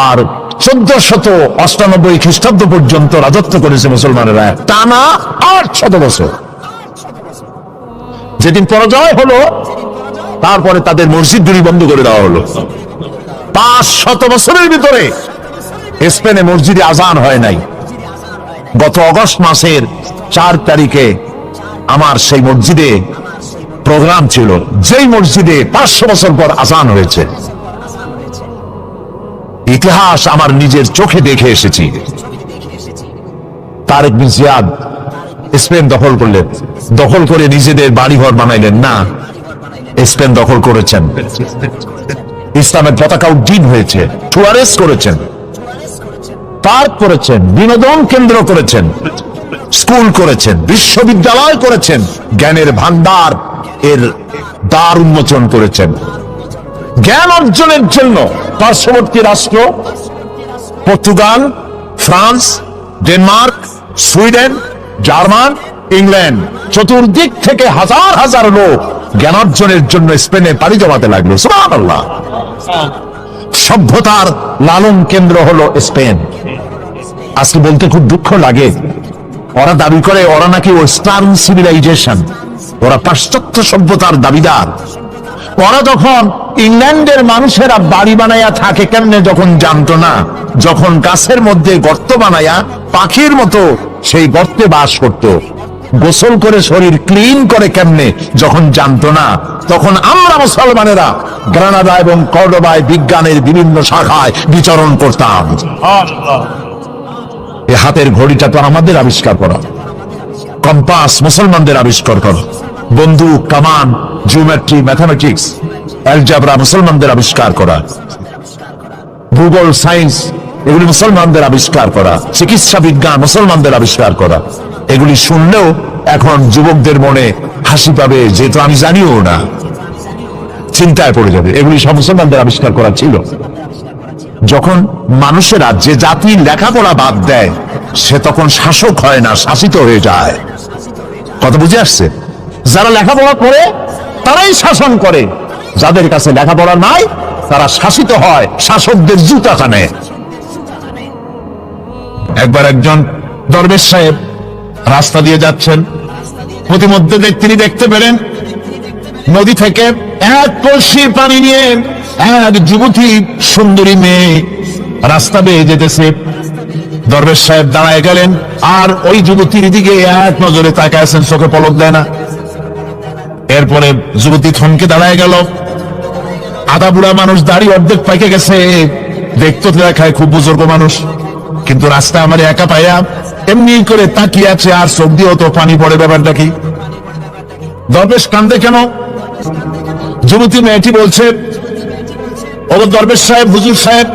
আর 1498 খ্রিস্টাব্দ পর্যন্ত রাজত্ব করেছে মুসলমানেরা, টানা 800 বছর। যেদিন পরাজয় হলো, তারপরে তাদের মসজিদগুলি বন্ধ করে দেওয়া হলো। 500 বছরের ভিতরে স্পেনে মসজিদে আজান হয় নাই। গত অগস্ট মাসের 4 তারিখে আমার সেই মসজিদে প্রোগ্রাম ছিল, যেই মসজিদে 500 বছর পর আজান হয়েছে। ইতিহাস আমার নিজের চোখে দেখে এসেছি। তারেক বিন জিয়াদ স্পেন দখল করলেন, দখল করে নিজেদের বাড়িঘর বানাইলেন না, স্পেন দখল করেছেন। ইসলামের পতাকা উড্ডীন হয়েছে, টুয়ারেস করেছেন, পার্ক করেছেন, বিনোদন কেন্দ্র করেছেন, স্কুল করেছেন, বিশ্ববিদ্যালয় করেছেন, জ্ঞানের ভান্ডার এর দ্বার উন্মোচন করেছেন। জ্ঞান অর্জনের জন্য পার্শ্ববর্তী রাষ্ট্র Portugal, France, Denmark, Sweden, German, England, চতুর্দিক থেকে হাজার হাজার লোক জ্ঞান অর্জনের জন্য স্পেনে পাড়ি জমাতে লাগলো। সুবহানাল্লাহ। সভ্যতার লালন কেন্দ্র হলো স্পেন। আজকে বলতে খুব দুঃখ লাগে, ওরা দাবি করে ওরা নাকি ওয়েস্টার্ন সিভিলাইজেশন, ওরা পাশ্চাত্য সভ্যতার দাবিদার। ওরা যখন ইংল্যান্ডের মানুষেরা বাড়ি বানাইয়া থাকে কেমনে যখন জানতো না, যখন গাছের মধ্যে গর্ত বানাইয়া পাখির মতো সেই গর্তে বাস করত, গোসল করে শরীর ক্লিন করে কেমনে যখন জানতো না, তখন আমরা মুসলমানেরা গ্রানাডা এবং কর্ডোবায় বিজ্ঞানের বিভিন্ন শাখায় বিচরণ করতাম। এই হাতের ঘড়িটা তো আমাদের আবিষ্কার করা, কম্পাস মুসলমানদের আবিষ্কার করা, বন্দুক, কামান, জিওমেট্রি, ম্যাথমেটিক্স, অ্যালজেব্রা মুসলমানদের আবিষ্কার করা, ভূগোল, সায়েন্স এগুলি মুসলমানদের আবিষ্কার করা, চিকিৎসা বিজ্ঞান মুসলমানদের আবিষ্কার করা। এগুলি শুনলেও এখন যুবকদের মনে হাসি পাবে, যেহেতু আমি জানিও না, চিন্তায় পড়ে যাবে। এগুলি সব মুসলমানদের আবিষ্কার করা ছিল। যখন মানুষেরা যে জাতি লেখাপড়া বাদ দেয়, সে তখন শাসক হয় না, শাসিত হয়ে যায়। কথা বুঝে আসছে? যারা লেখাপড়া করে তারাই শাসন করে, যাদের কাছে লেখাপড়া নাই তারা শাসিত হয়, শাসকদের জুতা টানে। একবার একজন দরবেশ সাহেব রাস্তা দিয়ে যাচ্ছেন, প্রতিমধ্যে তিনি দেখতে পেলেন নদী থেকে এক কলসি পানি নিয়ে এক যুবতী সুন্দরী মেয়ে রাস্তা বেয়ে যেতেছে। দরবেশ সাহেব দাঁড়ায় গেলেন আর ওই যুবতীর দিকে এক নজরে তাকায় আছেন, চোখে পলক দেয় না। এরপরে যুবতী থমকে দাঁড়ায় গেল। আধা বুড়া মানুষ, দাড়ি অর্ধেক পাইকে গেছে, দেখতে দেখায় খুব বুজুর্গ মানুষ, কিন্তু রাস্তা আমার একা পাইয়া এমনি করে তাকিয়ে আছে আর চোখ দিয়েও তো পানি পড়ে। ব্যাপারটা কি? দরবেশ কান্দে কেন? যুবতী মেয়েটি বলছে, ও দরবেশ সাহেব, হুজুর সাহেব,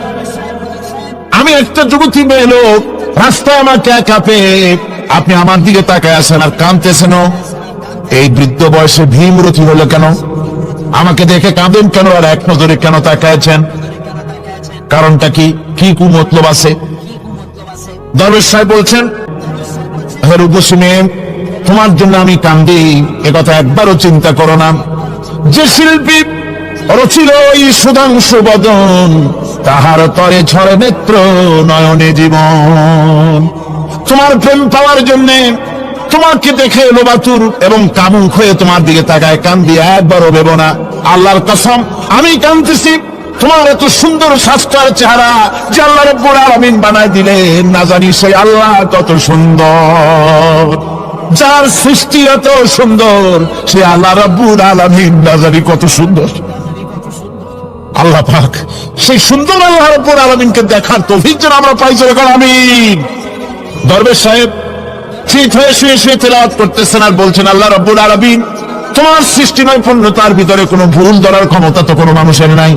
আমি একটা যুবতী মেয়ে লোক, রাস্তায় আমাকে একা পেয়ে আপনি আমার দিকে তাকায় আছেন আর কাঁদতেছেন। এই বৃদ্ধ বয়সে ভীমরতি হলো কেন? আমাকে দেখে কাঁদেন কেন আর এক নজরে কেন তাকায়ছেন? কারণটা কি? কি কুমতলব আছে? দরবেশ সাহেব বলছেন, হে রূপসী মেয়ে, তোমার জন্য আমি কান্দি একথা একবারও চিন্তা করো না। যে শিল্পী রচিল এই সুধাংশু বদন, তাহার তরে ঝরে নেত্র নয়নে জীবন। তোমার প্রেম পাওয়ার জন্য তোমাকে দেখে লোবাতুর এবং কামুক হয়ে তোমার দিকে তাকায় কান্দি একবারও ভেব না। আল্লাহর কসম, আমি কাঁদতেছি তোমার এত সুন্দর স্বাস্থ্যের চেহারা যে আল্লাহ রাব্বুল আলামিন বানায় দিলেন। না জানি সেই আল্লাহ কত সুন্দর, যার সৃষ্টি এত সুন্দর, সে আল্লাহ রাব্বুল আলামিন না জানি কত সুন্দর। আল্লাহ পাক সেই সুন্দর আল্লাহ রাব্বুল আলামিনকে দেখার তৌফিক যেন আমরা পাই। যখন আমিন। দরবেশ সাহেব ঠিক হয়ে শুয়ে শুয়ে তেলাওয়াত করতেছেন আর বলছেন, আল্লাহ রাব্বুল আলামিন, তোমার সৃষ্টি নৈপুণ্যতার ভিতরে কোনো ভুল ধরার ক্ষমতা তো কোনো মানুষের নাই।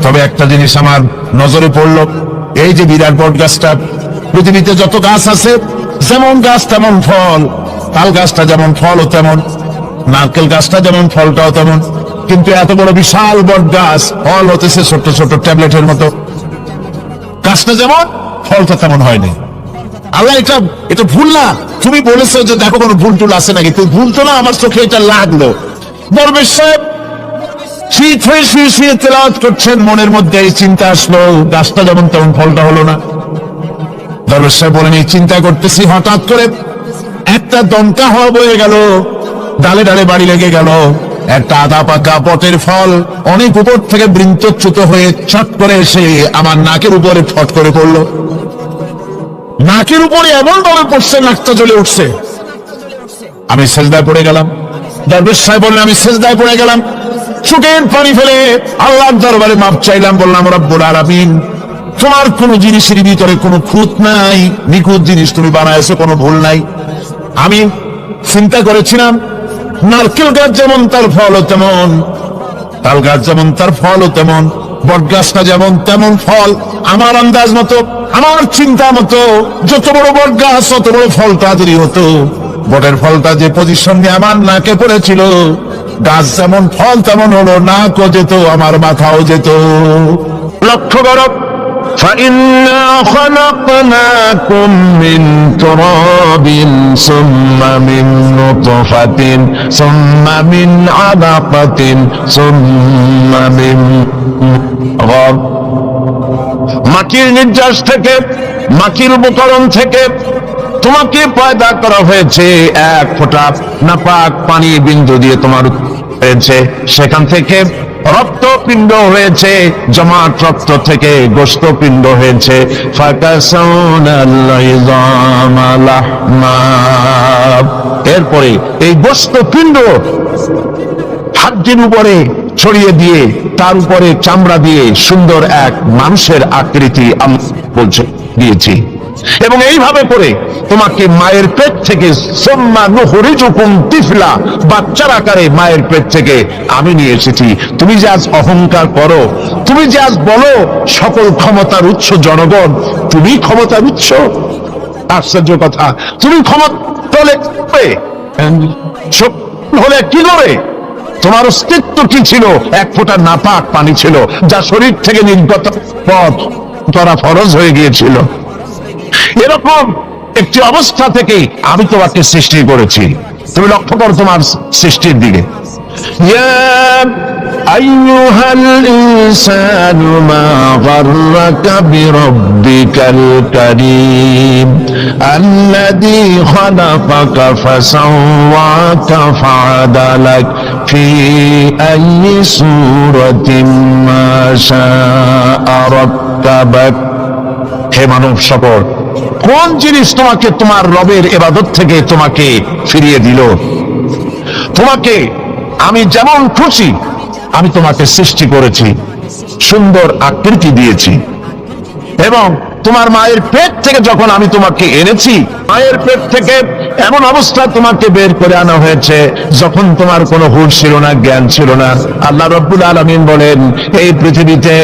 তবে একটা জিনিস আমার নজরে পড়ল, এই যে বিরাট বট গাছটা, পৃথিবীতে যত গাছ আছে যেমন গাছ তেমন ফল, তাল গাছটা যেমন ফলও তেমন, নারকেল গাছটা যেমন ফলটাও তেমন, কিন্তু এত বড় বিশাল বট গাছ ফল হতেছে ছোট্ট ছোট্ট ট্যাবলেটের মতো। গাছটা যেমন ফলটা তেমন হয়নি। আল্লাহ এটা ভুল না? তুমি বলেছো যে দেখো কোনো ভুল টুল আছে নাকি, তুমি ভুল তো না, আমার চোখে এটা লাগলো। দরবেশ সাহেব শীত হয়ে শুয়ে শুয়ে তেলাওয়াত করছেন, মনের মধ্যে এই চিন্তা আসলো, গাছটা যেমন তেমন ফলটা হলো না। দরবেশ সাহেব বলেন, এই চিন্তা করতেছি, হঠাৎ করে একটা দমকা হওয়া বয়ে গেল, ডালে ডালে বাড়ি লেগে গেল। একটা আধা পাকা বটের ফল অনেক উপর থেকে বৃন্তচ্যুত হয়ে চট করে এসে আমার নাকের উপরে ফট করে পড়লো। নাকের উপরে এমন ভাবে পড়ছে, নাকটা জ্বলে উঠছে। আমি সেজদায় পড়ে গেলাম। দরবেশ সাহেব বললেন, আমি সেজদায় পড়ে গেলাম, চোখের পানি ফেলে আল্লাহর দরবারে মাপ চাইলাম। বললাম, রব্বুল আলামিন, তোমার কোন জিনিসের ভিতরে কোনো খুঁত নাই, নিখুঁত জিনিস তুমি বানাইছো, কোনো ভুল নাই। আমি চিন্তা করেছিলাম নারকেল গাছ যেমন তার ফলও তেমন, তাল গাছ যেমন তার ফলও তেমন, বট গাছটা যেমন তেমন ফল। আমার আন্দাজ মতো, আমার চিন্তা মতো যত বড় বট গাছ তত বড় ফলটা যদি হতো, বটের ফলটা যে পজিশন নিয়ে আমার নাকে পড়েছিল, গাছ যেমন ফল তেমন হলো, নাকও যেত, আমার মাথাও যেত। লক্ষ্য করো,
فإنا خلقناكم من تراب ثم من نطفة ثم من علقة ثم من غض।
মাটির নির্যাস থেকে, মাটির উপকরণ থেকে তোমাকে পয়দা করা হয়েছে। এক ফোঁটা নাপাক পানি বিন্দু দিয়ে তোমার হয়েছে, সেখান থেকে রক্তপিণ্ড হয়েছে, জমাট রক্ত থেকে গোশতপিণ্ড হয়েছে। এরপরে এই গোশতপিণ্ড হাড্ডির উপরে ছড়িয়ে দিয়ে তার উপরে চামড়া দিয়ে সুন্দর এক মানুষের আকৃতি আমি বলছে দিয়েছি। এবং এইভাবে করে তোমাকে মায়ের পেট থেকে সুম্মা নুখরিজুকুম তিফলা, বাচ্চার আকারে মায়ের পেট থেকে আমি নিয়ে এসেছি। তুমি যে আজ অহংকার করো, তুমি যে আজ বলো সকল ক্ষমতার উৎস জনগণ, তুমি ক্ষমতার উৎস? আশ্চর্য কথা, তুমি ক্ষমতা হলে কি করে? তোমার অস্তিত্ব কি ছিল? এক ফোঁটা নাপাক পানি ছিল, যা শরীর থেকে নির্গত পথ করা ফরজ হয়ে গিয়েছিল। এরকম একটি অবস্থা থেকে আমি তোমাকে সৃষ্টি করেছি। তুমি লক্ষ্য করো তোমার সৃষ্টির দিকে।
يا أيها الإنسان ما غرك بربك الكريم الذي خلقك فسواك فعدلك في أي صورة ما شاء ركبك
হে মানব সকল, কোন জিনিস তোমাকে তোমার রবের ইবাদত থেকে তোমাকে ফিরিয়ে দিল? তোমাকে আমি যেমন খুশি আমি তোমাকে সৃষ্টি করেছি, সুন্দর আকৃতি দিয়েছি, এবং তোমার মায়ের পেট থেকে যখন আমি তোমাকে এনেছি, মায়ের পেট থেকে এমন অবস্থা তোমাকে বের করে আনা হয়েছে যখন তোমার কোনো হুঁশ ছিল না, জ্ঞান ছিল না। আল্লাহ রাব্বুল আলামিন বলেন, এই পৃথিবীতে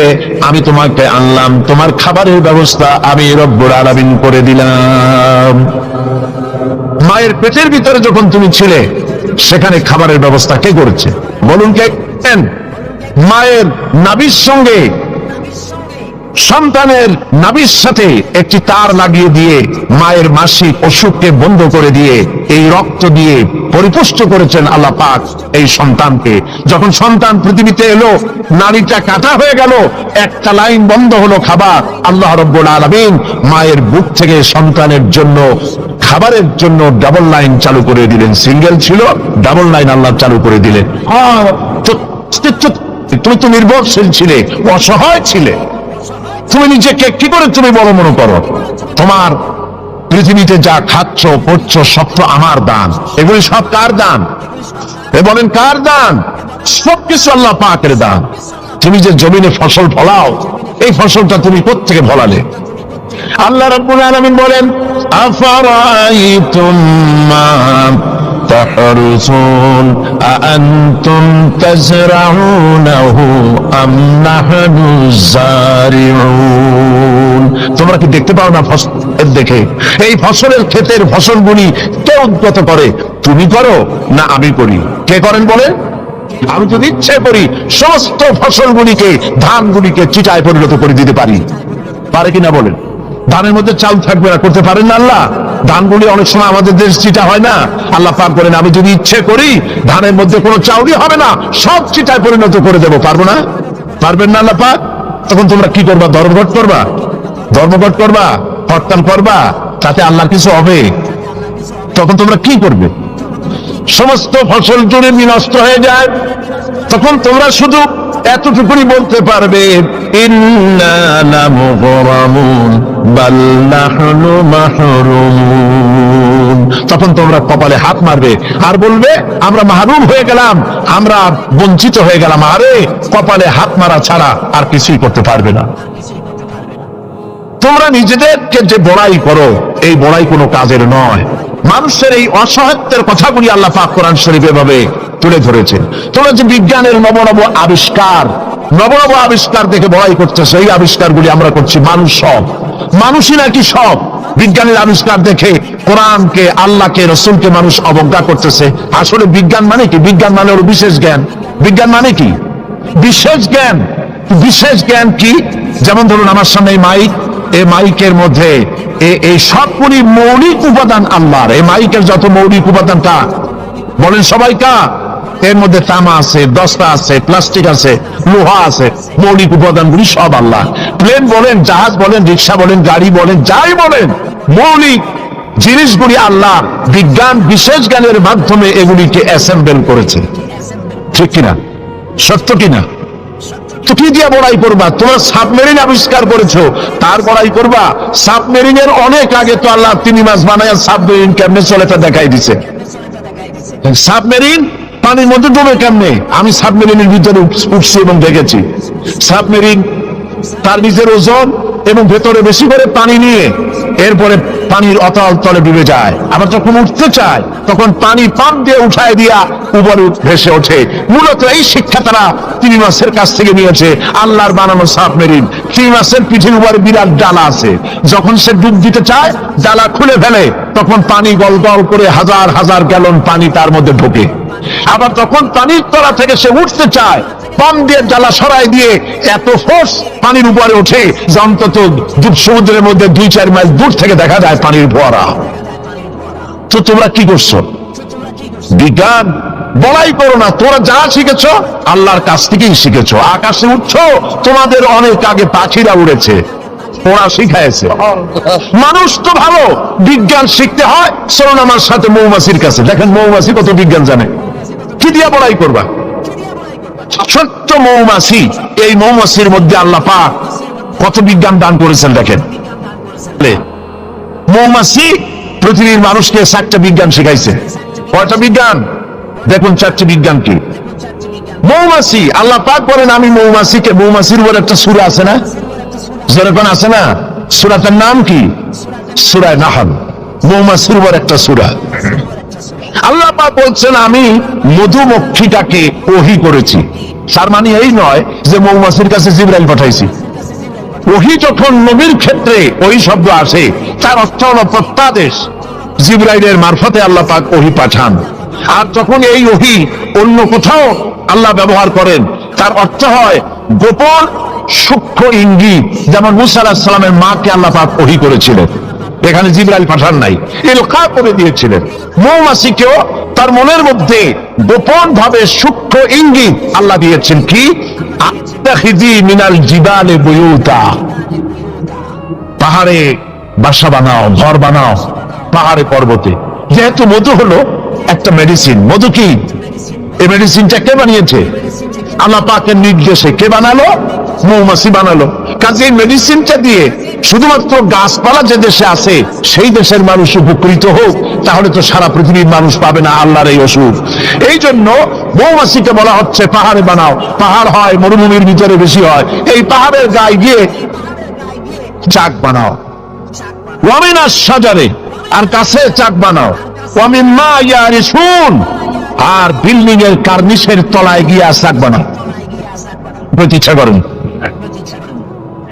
আমি তোমাকে আনলাম, তোমার খাবারের ব্যবস্থা আমি রব্বুল আলামিন করে দিলাম। মায়ের পেটের ভিতরে যখন তুমি ছিলে সেখানে খাবারের ব্যবস্থা কে করেছে বলুন? কে? মায়ের নাভির সঙ্গে সন্তানের নাভির সাথে একটি তার লাগিয়ে দিয়ে মায়ের মাসিক অসুখকে বন্ধ করে দিয়ে এই রক্ত দিয়ে পরিপুষ্ট করেছেন আল্লাহ পাক এই সন্তানকে। যখন সন্তান পৃথিবীতে এলো, নাড়িটা কাটা হয়ে গেল, একটা লাইন বন্ধ হলো খাবার, আল্লাহ রাব্বুল আলামিন মায়ের বুক থেকে সন্তানের জন্য খাবারের জন্য ডাবল লাইন চালু করে দিলেন। সিঙ্গেল ছিল, ডাবল লাইন আল্লাহ চালু করে দিলেন। তুমি তো নির্ভরশীল ছিলে, অসহায় ছিলে, তুমি নিজেকে কি করে তুমি বড় মনে করো? তোমার পৃথিবীতে যা খাচ্ছ পড়ছ সব তো আমার দান। এগুলি সব কার দান? বলেন কার দান? সবকিছু আল্লাহ পাকের দান। তুমি যে জমিনে ফসল ফলাও, এই ফসলটা তুমি কোত্থেকে ফলালে? আল্লাহ রাব্বুল আলামিন বলেন, আফারাইতুম মা তাহরুসুন আআনতুম তাজরাউনাহু আম নাহনুজ জারিউন। তোমরা কি দেখতে পাও না ফসল দেখে? এই ফসলের ক্ষেতের ফসলগুলি কে উদ্গত করে? তুমি করো না আমি করি? কে করেন বলে? আমি যদি ইচ্ছে করি সমস্ত ফসলগুলিকে, ধানগুলিকে চিটায় পরিণত করে দিতে পারি, পারে কিনা বলেন? ধানের মধ্যে চাল থাকবে না, করতে পারেন না আল্লাহ? ধানগুলি অনেক সময় আমাদের দেশ চিটা হয় না, আল্লাহ পাক বলেন আমি যদি ইচ্ছে করি ধানের মধ্যে কোনো চাউলই হবে না, সব চিটায় পরিণত করে দেবো। পারবো না? পারবেন না আল্লাহ পাক? তখন তোমরা কি করবা? ধর্মঘট করবা? ধর্মঘট করবা? হরতাল করবা? তাতে আল্লাহ কিছু হবে? তখন তোমরা কি করবে? সমস্ত ফসল জুড়ে বিনষ্ট হয়ে যায়, তখন তোমরা শুধু এতটুকুই বলতে পারবে, ইন্না লামুগরামুন বাল নাহনু মাহরুমুন। তখন তোমরা কপালে হাত মারবে আর বলবে আমরা মাহরুম হয়ে গেলাম, আমরা বঞ্চিত হয়ে গেলাম। আরে কপালে হাত মারা ছাড়া আর কিছুই করতে পারবে না। তোমরা নিজেদেরকে যে বড়াই করো, এই বড়াই কোনো কাজের নয়। মানুষের এই অসহায়ত্বের কথাগুলি আল্লাহ পাক কোরআন শরীফে এভাবে তুলে ধরেছেন। তোমরা যে বিজ্ঞানের নবনব আবিষ্কার দেখে বড়াই করতেছে, এই আবিষ্কারগুলি আমরা করছি। মানুষই নাকি সব? বিজ্ঞানের আবিষ্কার দেখে কোরআনকে, আল্লাহকে, রসুলকে মানুষ অবজ্ঞা করতেছে। আসলে বিজ্ঞান মানে কি? বিজ্ঞান মানে হলো বিশেষ জ্ঞান। বিজ্ঞান মানে কি? বিশেষ জ্ঞান। বিশেষ জ্ঞান কি? যেমন ধরুন আমার সামনে মাইক, এই মাইকের মধ্যে এই সবগুলি মৌলিক উপাদান আল্লাহর। এই মাইকের যত মৌলিক উপাদান কা বলেন সবাই কা? এর মধ্যে তামা আছে, দস্তা আছে, প্লাস্টিক আছে, লোহা আছে, মৌলিক উপাদানগুলি সব আল্লাহ। প্লেন বলেন, জাহাজ বলেন, রিক্সা বলেন, গাড়ি বলেন, যাই বলেন, মৌলিক জিনিসগুলি আল্লাহ বিজ্ঞান, বিশেষ জ্ঞানের মাধ্যমে এগুলিকে অ্যাসেম্বল করেছে। ঠিক কিনা? সত্য কিনা? তো কি দিয়ে বড়াই করবা? তোমরা সাবমেরিন আবিষ্কার করেছো, তার বড়াই করবা? সাবমেরিনের অনেক আগে তো আল্লাহ 3 মাস বানায় সাবমেরিন কেমনে চলে তা দেখাই দিছে। সাবমেরিন পানির মধ্যে ডুবে কেমনে? আমি সাবমেরিনের ভিতরে উঠছি এবং দেখেছি। সাবমেরিন তার নিজের ওজন এবং ভেতরে বেশি করে পানি নিয়ে এরপরে পানির অতল তলে ডুবে যায়। আবার যখন উঠতে চায় তখন পানি পাম্প দিয়ে উঠায় দিয়া উপরে ভেসে ওঠে। মূলত এই শিক্ষা তারা 3 মাসের কাছ থেকে নিয়েছে। আল্লাহর বানানো সাবমেরিন। 3 মাসের পিঠের উপরে বিরাট ডালা আছে, যখন সে ডুব দিতে চায় ডালা খুলে ফেলে, তখন পানি গল গল করে হাজার হাজার গ্যালন পানি তার মধ্যে ঢোকে। আবার তখন পানির তলা থেকে সে উঠতে চায়, পাম্প দিয়ে ডালা সরাই দিয়ে এত ফোর্স পানির উপরে ওঠে যে অন্তত সমুদ্রের মধ্যে 2-4 মাইল দূর থেকে দেখা যায় পানির ফোয়ারা। তো তোমরা কি করছো? বিজ্ঞান বড়াই করো না। তোমরা যা শিখেছ আল্লাহর কাছ থেকেই শিখেছ। আকাশে উঠছো, তোমাদের অনেক আগে পাখিরা উড়েছে, ওরা শিখাইছে। মানুষ তো ভালো, বিজ্ঞান শিখতে হয় চলুন আমার সাথে মৌমাছির কাছে। দেখেন মৌমাছি কত বিজ্ঞান জানে। কি দিয়া বড়াই করবা? ছোট্ট মৌমাছি, এই মৌমাছির মধ্যে আল্লাহ পাক কত বিজ্ঞান দান করেছেন। দেখেন মৌমাছি পৃথিবীর মানুষকে 4টা বিজ্ঞান শিখাইছে। কয়টা বিজ্ঞান? দেখুন 4টি বিজ্ঞান কি। মৌমাছি, আল্লাহ পাক বলেন আমি মৌমাছিকে, মৌমাছির উপর একটা সূরা আছে না, যেরকম আছে না, সূরাটার নাম কি? সূরা নাহল। মৌমাছির উপর একটা সূরা। আল্লাহ পাক বলছেন আমি মধুমক্ষিটাকে ওহী করেছি। তার মানে এই নয় যে মৌমাছির কাছে জিবরাইল পাঠাইছি। ওহী যখন নবীর ক্ষেত্রে ওই শব্দ আসে, তার অর্থ হলো প্রত্যাদেশ। জিবরাইলের মারফতে আল্লাহ পাক ওহী পাঠান। আর যখন এই ওহী অন্য কোথাও আল্লাহ ব্যবহার করেন, তার অর্থ হয় গোপন সূক্ষ্ম ইঙ্গিত। যেমন মুসা আলাইহিস সালামের মাকে আল্লাহ পাক ওহী করেছিলেন, এখানে জিবরাইল পাঠান নাই, ইলকা করে দিয়েছিলেন। মৌমাছিকেও তার মনের মধ্যে গোপন ভাবে সূক্ষ্ম ইঙ্গিত আল্লাহ দিয়েছেন কি, আত্তাখিযি মিনাল জিবালে বুয়ুতা, পাহাড়ে বাসা বানাও, ঘর বানাও পাহাড়ে পর্বতে। যেহেতু মধু হলো একটা মেডিসিন, মধু কি? এই মেডিসিনটা কে বানিয়েছে? আল্লাহ পাকের নির্দেশে। কে বানালো? মৌমাছি বানালো। কাজে এই মেডিসিনটা দিয়ে শুধুমাত্র গাছপালা যে দেশে আছে সেই দেশের মানুষ উপকৃত হোক, তাহলে তো সারা পৃথিবীর মানুষ পাবে না আল্লাহর এই ওষুধ। এই জন্য মৌমাছিকে বলা হচ্ছে পাহাড়ে বানাও। পাহাড় হয় মরুভূমির ভিতরে বেশি হয়, এই পাহাড়ের গায়ে গিয়ে চাক বানাও। ওয়ামিনা সাজারে, আর কাছে চাক বানাও। ওয়ামিম্মা ইয়ারিসুন, আর বিল্ডিং এর কার্নিশের তলায় গিয়ে চাক বানাও। প্রতীক্ষা করুন,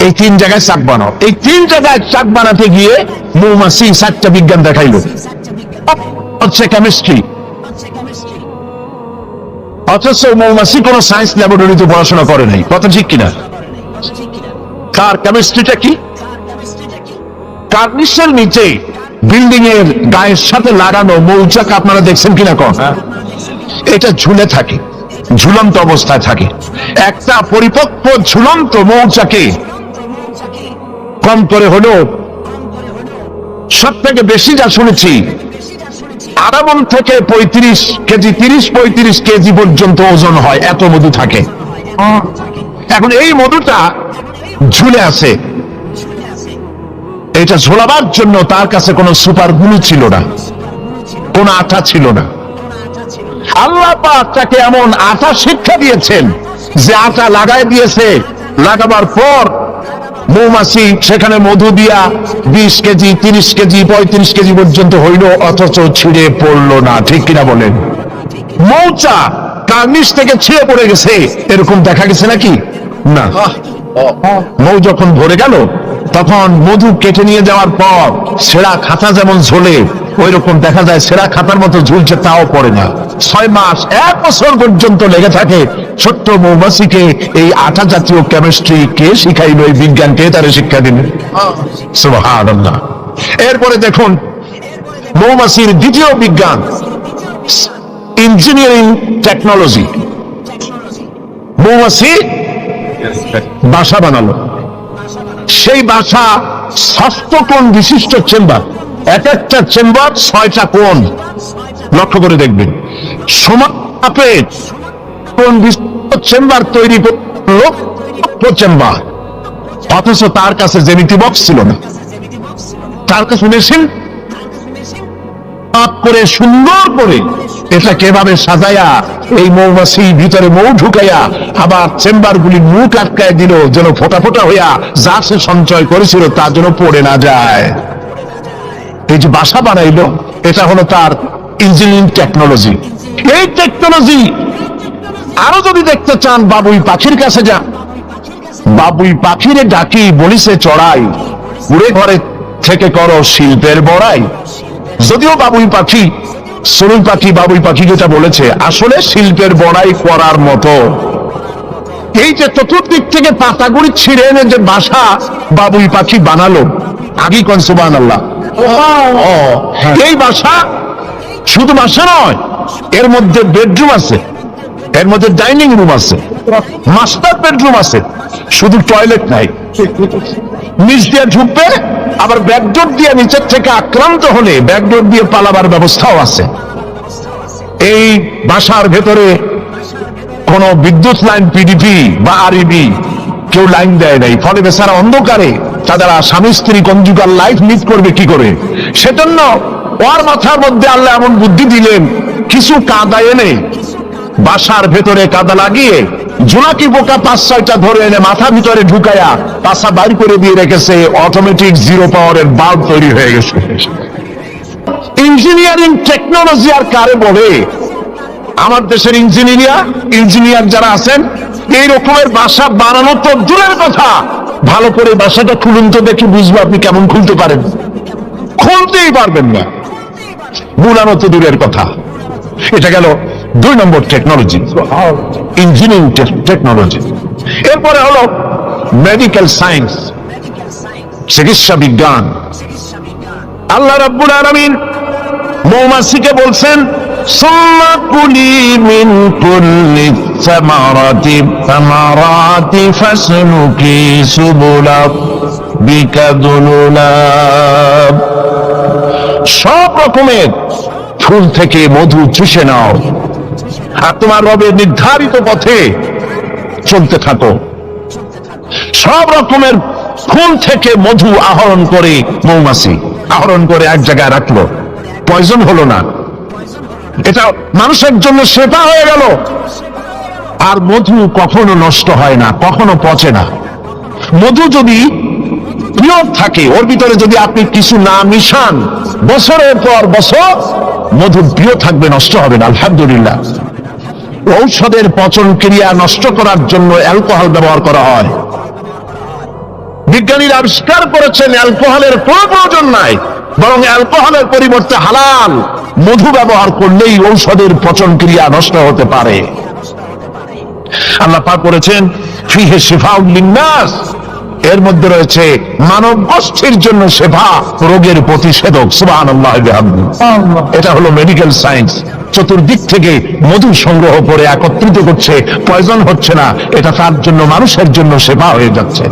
এই 3 জায়গায় চাক বানাও। এই 3 জায়গায় চাক বানাতে গিয়ে মৌমাছি 4টা বিজ্ঞান দেখাইলো। হচ্ছে কেমিস্ট্রি। অথচ মৌমাছি কোন সায়েন্স ল্যাবরেটরিতে পড়াশোনা করে নাই, কথা ঠিক কিনা? কার কেমিস্ট্রিটা কি? কার্নিশের নিচে বিল্ডিং এর গায়ের সাথে লাগানো মৌচাক আপনারা দেখছেন কিনা? কম এটা ঝুলে থাকে, ঝুলন্ত অবস্থায় থাকে। একটা পরিপক্ক ঝুলন্ত মৌচাকে কম করে হলো, সব থেকে বেশি যা শুনেছি, 8 মণ থেকে 35 কেজি, 30-35 কেজি পর্যন্ত ওজন হয়, এত মধু থাকে। এখন এই মধুটা ঝুলে আছে। এটা ঝোলাবার জন্য তার কাছে কোনো সুপার গ্লু ছিল না, কোন আঠা ছিল না। আল্লাহ পাক তাকে এমন আঠা শিক্ষা দিয়েছেন যে আঠা লাগাই দিয়েছে, লাগাবার পর মৌমাছি সেখানে মধু দিয়া 20 কেজি, 30 কেজি, 35 কেজি পর্যন্ত হইল, অথচ ছিঁড়ে পড়লো না। ঠিক কিনা বলেন? মৌচা কার্নিশ থেকে ছিঁড়ে পড়ে গেছে এরকম দেখা গেছে নাকি? না। মৌ যখন ভরে গেল, তখন মধু কেটে নিয়ে যাওয়ার পর সেরা খাতা যেমন ঝোলে, ওই রকম দেখা যায় সেরা খাতার মতো ঝুলছে, তাও পড়ে না। 6 মাস 1 বছর পর্যন্ত লেগে থাকে। ছোট্ট মৌমাছিকে এই আঠা জাতীয় কেমিস্ট্রি কে শিখাইল? এই বিজ্ঞান কে তারে শিক্ষা দিল? সুবহানাল্লাহ। এরপরে দেখুন মৌমাছির দ্বিতীয় বিজ্ঞান, ইঞ্জিনিয়ারিং টেকনোলজি। মৌমাছি বাসা বানালো। সেই বাসা 6 কোণ বিশিষ্ট চেম্বার, এক একটা চেম্বার 6টা কোণ। লক্ষ্য করে দেখবেন, সমাপে কোণ বিশিষ্ট চেম্বার তৈরি করলো চেম্বার। অথচ তার কাছে জ্যামিতি বক্স ছিল না, তার কাছে মেশিন করে সুন্দর করে এটা কিভাবে সাজায়া এই মৌমাছি ভিতরে মৌ ঢুকাইয়া আবার চেম্বার গুলি মুখ আটকায় দিল, যেন ফোটা ফোটা হইয়া যা সে সঞ্চয় করেছিল তা যেন পড়ে না যায়। এই যে বাসা বানাইলো, এটা হলো তার ইঞ্জিনিয়ারিং টেকনোলজি। এই টেকনোলজি আরো যদি দেখতে চান, বাবুই পাখির কাছে যান। বাবুই পাখিরে ডাকি বলিছে চড়াই, উড়ে ঘরে থেকে করো শিল্পের বড়াই। যদিও বাবুই পাখি, চড়ুই পাখি বাবুই পাখি যেটা বলেছে, আসলে শিল্পের বড়াই করার মতো। এই যে চতুর্দিক থেকে পাতাগুড়ি ছিঁড়ে এনে যে বাসা বাবুই পাখি বানালো, আগেই কোন সুবহানাল্লাহ। এই বাসা শুধু বাসা নয়, এর মধ্যে বেডরুম আছে, এর মধ্যে ডাইনিং রুম আছে, মাস্টার বেডরুম আছে, শুধু টয়লেট নাই। নিচ দিয়ে ঢুকবে, আবার ব্যাকডোর দিয়ে নিচের থেকে আক্রান্ত হলে ব্যাকডোর দিয়ে পালাবার ব্যবস্থাও আছে। এই বাসার ভেতরে কোন বিদ্যুৎ লাইন, পিডিপি বা আরইবি কেউ লাইন দেয় নাই, ফলে বেচারা অন্ধকারে তারা স্বামী স্ত্রী কনজুগাল লাইফ লিড করবে কি করে। সেজন্য ওর মাথার মধ্যে আল্লাহ এমন বুদ্ধি দিলেন, কিছু কাদা এনে বাসার ভেতরে কাদা লাগিয়ে জোনাকি পোকা 5-6টা ধরে এনে মাথা ভিতরে ঢুকায়া পাশা বাইর করে দিয়ে রেখেছে, অটোমেটিক জিরো পাওয়ারের বাল্ব তৈরি হয়ে গেছে। ইঞ্জিনিয়ারিং টেকনোলজি আর কারে বলে? আমার দেশের ইঞ্জিনিয়ার যারা আছেন, এই রকমের বাসা বানানো তো দূরের কথা, ভালো করে বাসাটা খুলুন তো দেখি বুঝবো আপনি কেমন খুলতে পারেন। খুলতেই পারবেন না, বুলানো তো দূরের কথা। এটা গেল 2 নম্বর টেকনোলজি, ইঞ্জিনিয়ারিং টেকনোলজি। এরপরে হলো মেডিকেল সায়েন্স, চিকিৎসা বিজ্ঞান। আল্লাহ রাব্বুল আলামিন মৌমাছিকে বলছেন, সুম্মা কুলি মিন কুল্লি সামারাতি ফাসলুকি সুবুলা বিকা দুলুলা। সব রকমের ফুল থেকে মধু চুষে নাও আর তোমার রবের নির্ধারিত পথে চলতে থাকো। সব রকমের ফুল থেকে মধু আহরণ করে মৌমাছি আহরণ করে এক জায়গায় রাখলো, পয়জন হলো না, এটা মানুষের জন্য সেবা হয়ে গেল। আর মধু কখনো নষ্ট হয় না, কখনো পচে না। মধু যদি পিওর থাকে, ওর ভিতরে যদি আপনি কিছু না মিশান, বছরের পর বছর মধু প্রিয় থাকবে, নষ্ট হবে না। আলহামদুলিল্লাহ। ঔষধের পচন ক্রিয়া নষ্ট করার জন্য অ্যালকোহল ব্যবহার করা হয়। বিজ্ঞানীরা আবিষ্কার করেছেন অ্যালকোহলের কোনো প্রয়োজন নাই, বরং অ্যালকোহলের পরিবর্তে হালাল মধু ব্যবহার করলেই ঔষধের পচন ক্রিয়া নষ্ট হতে পারে। আল্লাহ পাক করেছেন ফিহে শিফাউল লিন্নাস, এর মধ্যে রয়েছে মানব গোষ্ঠীর জন্য সেবা, রোগের প্রতিষেধক। সুবহানাল্লাহ ওয়া বিহামদিহি। এটা হলো মেডিকেল সায়েন্স। চতুর্দিক থেকে মধু সংগ্রহ করে একত্রিত করছে, পয়জন হচ্ছে না, এটা তার জন্য মানুষের জন্য সেবা হয়ে যাচ্ছে।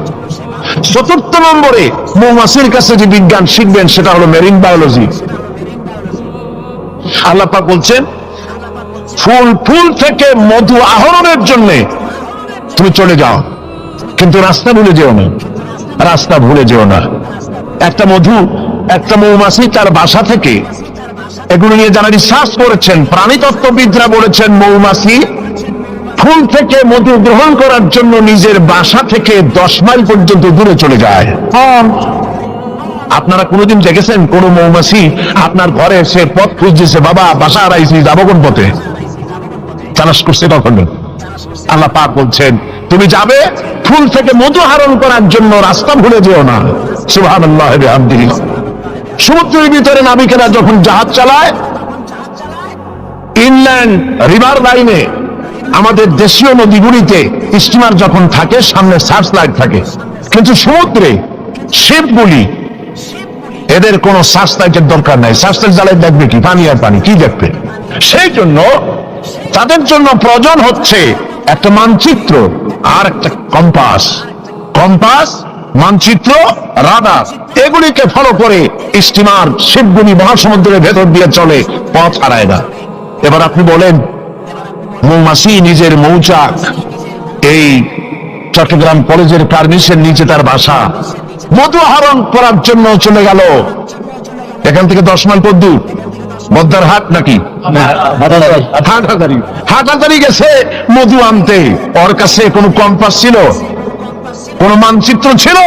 4র্থ নম্বরে মৌমাছির কাছে যে বিজ্ঞান শিখবেন সেটা হলো মেরিন বায়োলজি। আল্লাহ পাক বলছেন ফুল থেকে মধু আহরণের জন্য তুমি চলে যাও, কিন্তু রাস্তা ভুলে যেও না, রাস্তা ভুলে যেও না। একটা মৌমাছি তার বাসা থেকে, এগুলো নিয়ে যারা রিসার্চ করেছেন, প্রাণীতত্ত্ববিদরা বলেছেন মৌমাছি ফুল থেকে মধু গ্রহণ করার জন্য নিজের বাসা থেকে 10 মাইল পর্যন্ত দূরে চলে যায়। আপনারা কোনোদিন দেখেছেন কোন মৌমাছি আপনার ঘরে এসে পথ খুঁজতেছে, বাবা বাসা হারাইছি, যাবো কোন পথে, তালাশ করছে? তখন আল্লাহ পাক বলছেন তুমি যাবে ফুল থেকে মধু আহরণ করার জন্য, রাস্তা ভুলে যেও না। সুবহানাল্লাহ ওয়া বিহামদিহি। সমুদ্রের ভিতরে নাবিকেরা যখন জাহাজ চালায়, ইনল্যান্ড রিভার লাইনে আমাদের দেশীয় নদীগুলিতে স্টিমার যখন থাকে সামনে সার্চ লাইট থাকে, কিন্তু সমুদ্রে শিপগুলি এদের কোনো সার্চ লাইটের দরকার নাই। সার্চ লাইট জ্বালাই দেখবে কি? পানি আর পানি, কি দেখবে? সেই জন্য তাদের জন্য প্রয়োজন হচ্ছে একটা মানচিত্র আর একটা কম্পাস। মানচিত্র, রাডার, এগুলিকে ফলো করে স্টিমার শিপগুলি মহাসমুদ্রের ভেতর দিয়ে চলে, পথ হারায় না। এবার আপনি বলেন, মৌমাছি নিজের মৌচাক এই চট্টগ্রাম কলেজের পারমিশন নিচে তার বাসা, মধু আহরণ করার জন্য চলে গেল এখান থেকে 10 মাইল দূর, বদ্দার হাট নাকি হাটাদারি গেছে মধু আনতে। ওর কাছে কোনো কম্পাস ছিল? কোন মানচিত্র ছিল?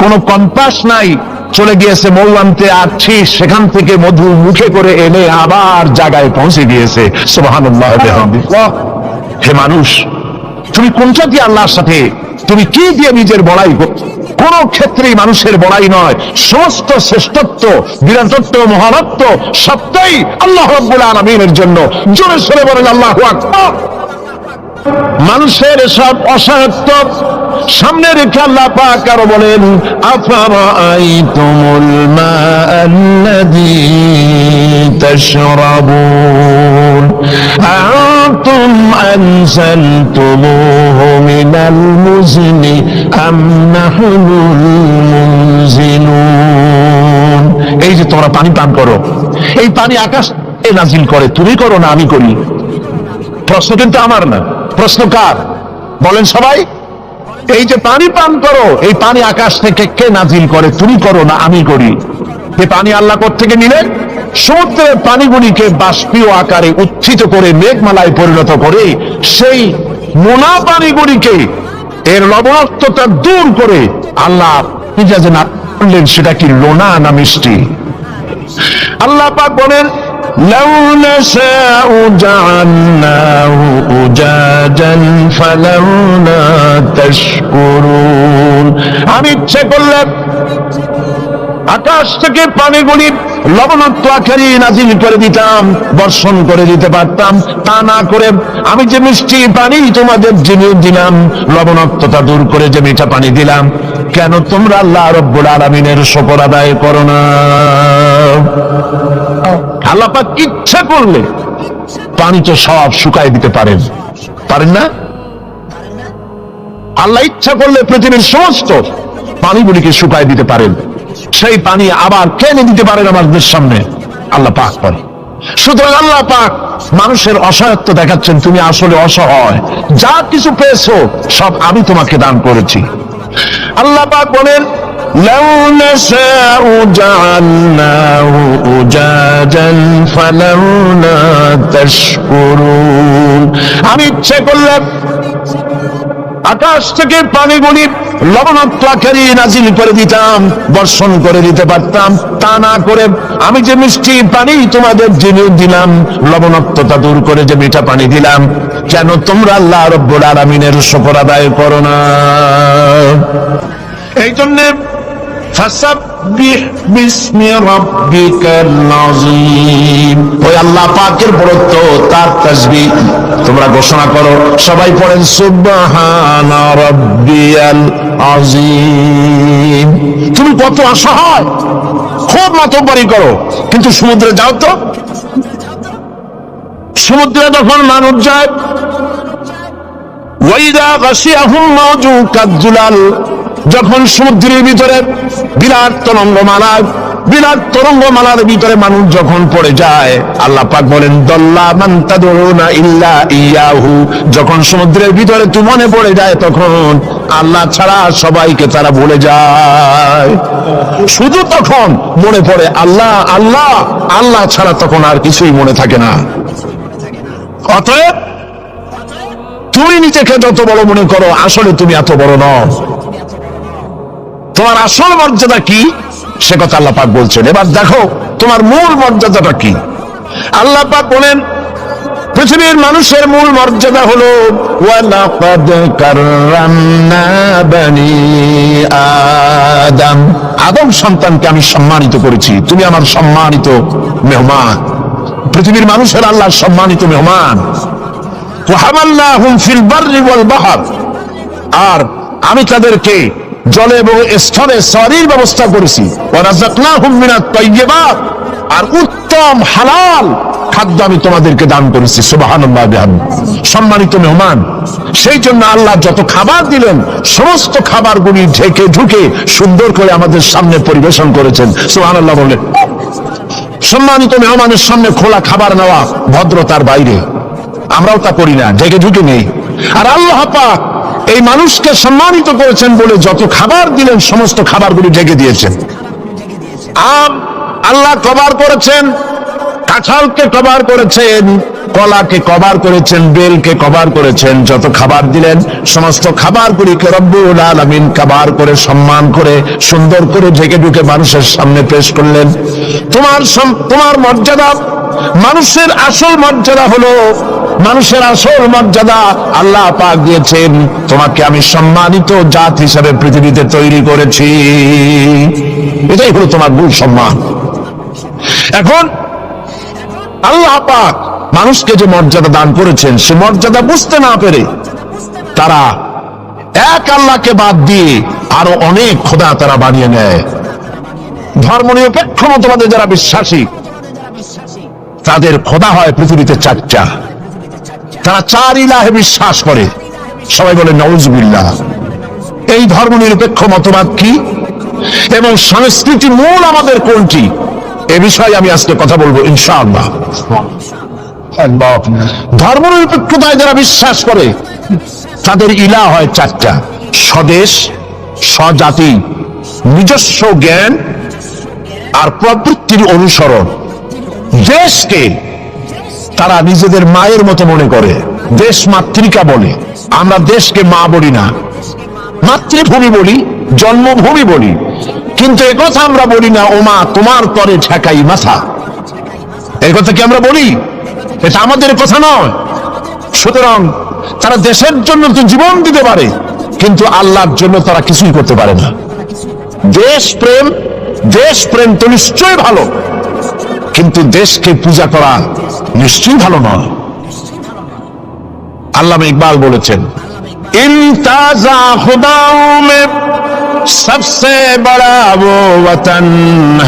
কোন কম্পাস নাই। চলে গিয়েছে মৌ আনতে, আর সেখান থেকে মধু মুখে করে এনে আবার জায়গায় পৌঁছে দিয়েছে। সুবহানাল্লাহ ওয়া বিহামদিহি। হে মানুষ, তুমি কোনটা দিয়ে আল্লাহর সাথে, তুমি কি দিয়ে নিজের বড়াই? কোন ক্ষেত্রেই মানুষের বড়াই নয়, সমস্ত শ্রেষ্ঠত্ব, বিরাটত্ব, মহানত্ব সবটাই আল্লাহ রাব্বুল আলামিনের জন্য। জোরে সরে বলেন আল্লাহু আকবার। মানুষের সব অসহায়ত্ব সামনে রেখে আল্লাহ পাক আরো বলেন, আফারাআইতুমুল মাআল্লাযী তাশরাবুন আনতুম আনজালতুমুহু মিনাল মুজনি আম নাহনুল মুনজিলুন। এই যে তোমরা পানি পান করো, এই পানি আকাশ এ নাজিল করে, তুমি করো না আমি করি? প্রশ্ন কিন্তু আমার না, প্রশ্ন কার? বলেন সবাই। এই যে পানি পান করো, এই পানি আকাশ থেকে কে নাজিল করে? তুমি করো না আমি করি? এই পানি আল্লাহ কোত্থেকে নিলেন? সমুদ্রের পানিগুলিকে বাষ্পীয় আকারে উত্থিত করে মেঘমালায় পরিণত করে সেই মোনা পানিগুলিকে এর লবণাক্ততা দূর করে আল্লাহ মিজাজে না করলেন সেটা কি লোনা না মিষ্টি? আল্লাহ পাক বলেন লাউ নাশাউ জাআলনাহু উজাজান ফালাউলা তাশকুরুন। আমি ইচ্ছে করলে আকাশ থেকে পানিগুলি লবণাক্ত আকারে নাজিল করে দিতাম, বর্ষণ করে দিতে পারতাম। তা না করে আমি যে মিষ্টি পানি তোমাদের জিনিয়ে দিলাম, লবণাক্ততা দূর করে যে মিঠা পানি দিলাম, কেন তোমরা আল্লাহ রাব্বুল আলামিনের শুকর আদায় করো না? আল্লাহ পাক ইচ্ছা করলে পানি তো সব শুকায় দিতে পারেন, পারেন না? আল্লাহ ইচ্ছা করলে পৃথিবীর সমস্ত পানিগুলিকে শুকায় দিতে পারেন। সেই পানি আবার কেনে দিতে পারেন আমাদের সামনে, আল্লাহ পাক পারেন। সুতরাং আল্লাহ পাক মানুষের অসহায়ত্ব দেখাচ্ছেন, তুমি আসলে অসহায়, যা কিছু পেয়েছো সব আমি তোমাকে দান করেছি। আল্লাহ পাক বলেন লাউ নাশাউ জাআলনাহু উজাজান ফালাউলা তাশকুরুন। আমি ইচ্ছে করলে আকাশ থেকে পানিগুলি লবণাক্ত আকারে নাজিল করে দিতাম, বর্ষণ করে দিতে পারতাম। তা না করে আমি যে মিষ্টি পানি তোমাদের জিনিয়ে দিলাম, লবণাক্ততা দূর করে যে মিঠা পানি দিলাম, কেন তোমরা আল্লাহ রাব্বুল আলামিনের শুকর আদায় করো না? এই জন্যে ফাসাব্বিহ বিসমি রাব্বিকাল আযীম, ওই আল্লাহ পাকের বড়ত্ব, তার তাসবিহ তোমরা ঘোষণা করো। সবাই পড়েন সুবহানা রাব্বিয়াল আযীম। তুমি কত অসহায়, খুব মাতব্বরি করো, কিন্তু সমুদ্রে যাও তো। সমুদ্রে যখন মানুষ যায়, ওয়াইদা গাশিয়াহুম মাওজু কাযুলাল, যখন সমুদ্রের ভিতরে বিরাট তরঙ্গমালার ভিতরে মানুষ যখন পড়ে যায়, আল্লাহ পাক বলেন দল্লা মান তাদউনা ইল্লা ইয়াহু, যখন সমুদ্রের ভিতরে তুই মনে পড়ে যায়, তখন আল্লাহ ছাড়া সবাইকে তারা ভুলে যায়। শুধু তখন মনে পড়ে আল্লাহ আল্লাহ, আল্লাহ ছাড়া তখন আর কিছুই মনে থাকে না। অতএব তুমি নিজেকে যত বড় মনে করো, আসলে তুমি এত বড় নও। তোমার আসল মর্যাদা কি সে কথা আল্লাহ পাক বলছেন। এবার দেখো তোমার মূল মর্যাদাটা কি। আল্লাহ পাক বলেন পৃথিবীর মানুষের মূল মর্যাদা হলো ওয়ালাকাদ কাররামনা বনি আদম, আদম সন্তানকে আমি সম্মানিত করেছি, তুমি আমার সম্মানিত মেহমান। পৃথিবীর মানুষের আল্লাহ সম্মানিত মেহমান। ওয়া হামালনাহুম ফিল বাররি ওয়াল বাহর, আর আমি তাদেরকে জলে এবং স্থলে সওয়ারির ব্যবস্থা করেছি। ওয়া রাযাকনাহুম মিনাত তাইয়্যিবাত, আর উত্তম হালাল খাদ্য আমি তোমাদেরকে দান করেছি। সুবহানাল্লাহ বিহামদি, সম্মানিত মেহমান। সেই জন্য আল্লাহ যত খাবার দিলেন, সমস্ত খাবারগুলি ঢেকে ঢুকে সুন্দর করে আমাদের সামনে পরিবেশন করেছেন। সুবহানাল্লাহ বলে সম্মানিত মেহমানের সামনে খোলা খাবার নেওয়া ভদ্রতার বাইরে, আমরাও তা করি না, ঢেকে ঢুকে নেই। আর আল্লাহ পাক এই মানুষকে সম্মানিত করেছেন বলে যত খাবার দিলেন, সমস্ত খাবারগুলি ঢেকে দিয়েছেন। আম আল্লাহ কভার করেছেন, কাঁঠালকে কভার করেছেন, কলাকে কভার করেছেন, বেলকে কভার করেছেন। যত খাবার দিলেন, সমস্ত খাবারগুলিকে রব্বুল আলামিন কভার করে, সম্মান করে, সুন্দর করে ঢেকে ঢুকে মানুষের সামনে পেশ করলেন। তোমার মর্যাদা, মানুষের আসল মর্যাদা হলো, মানুষের আসল মর্যাদা আল্লাহ পাক দিয়েছেন, তোমাকে আমি সম্মানিত জাত হিসাবে পৃথিবীতে তৈরি করেছি। এটাই হলো তোমার মূল সম্মান। এখন আল্লাহ পাক মানুষকে যে মর্যাদা দান করেছেন, সে মর্যাদা বুঝতে না পেরে তারা এক আল্লাহকে বাদ দিয়ে আরো অনেক খোদা তারা বানিয়ে নেয়। ধর্মনিরপেক্ষ মতবাদে যারা বিশ্বাসী, তাদের খোদা হয় পৃথিবীতে চারটা। তারা চার ইলাহে বিশ্বাস করে। সবাই বলে নাউজুবিল্লাহ। এই ধর্মনিরপেক্ষ মতবাদ কি এবং সংস্কৃতি মূল আমাদের কোনটি, এ বিষয়ে আমি আজকে কথা বলবো ইনশাআল্লাহ। ধর্মনিরপেক্ষতায় যারা বিশ্বাস করে, তাদের ইলাহ হয় চারটা। স্বদেশ, স্বজাতি, নিজস্ব জ্ঞান আর প্রবৃত্তির অনুসরণ। দেশকে তারা নিজেদের মায়ের মতো মনে করে, দেশ মাতৃকা বলে। আমরা দেশকে মা বলি না, মাতৃভূমি বলি, জন্মভূমি বলি, কিন্তু একথা আমরা বলি না ও মা তোমার তরে ঠেকাই মাথা। এই কথা কি আমরা বলি? এটা আমাদের কথা নয়। সুতরাং তারা দেশের জন্য তো জীবন দিতে পারে, কিন্তু আল্লাহর জন্য তারা কিছুই করতে পারে না। দেশ প্রেম তো নিশ্চয়ই ভালো, কিন্তু দেশকে পূজা করা নিশ্চয়ই ভালো নয়। আল্লামা ইকবাল বলেছেন, ইমতাজা খুদাও মে सबसे बड़ा वो वतन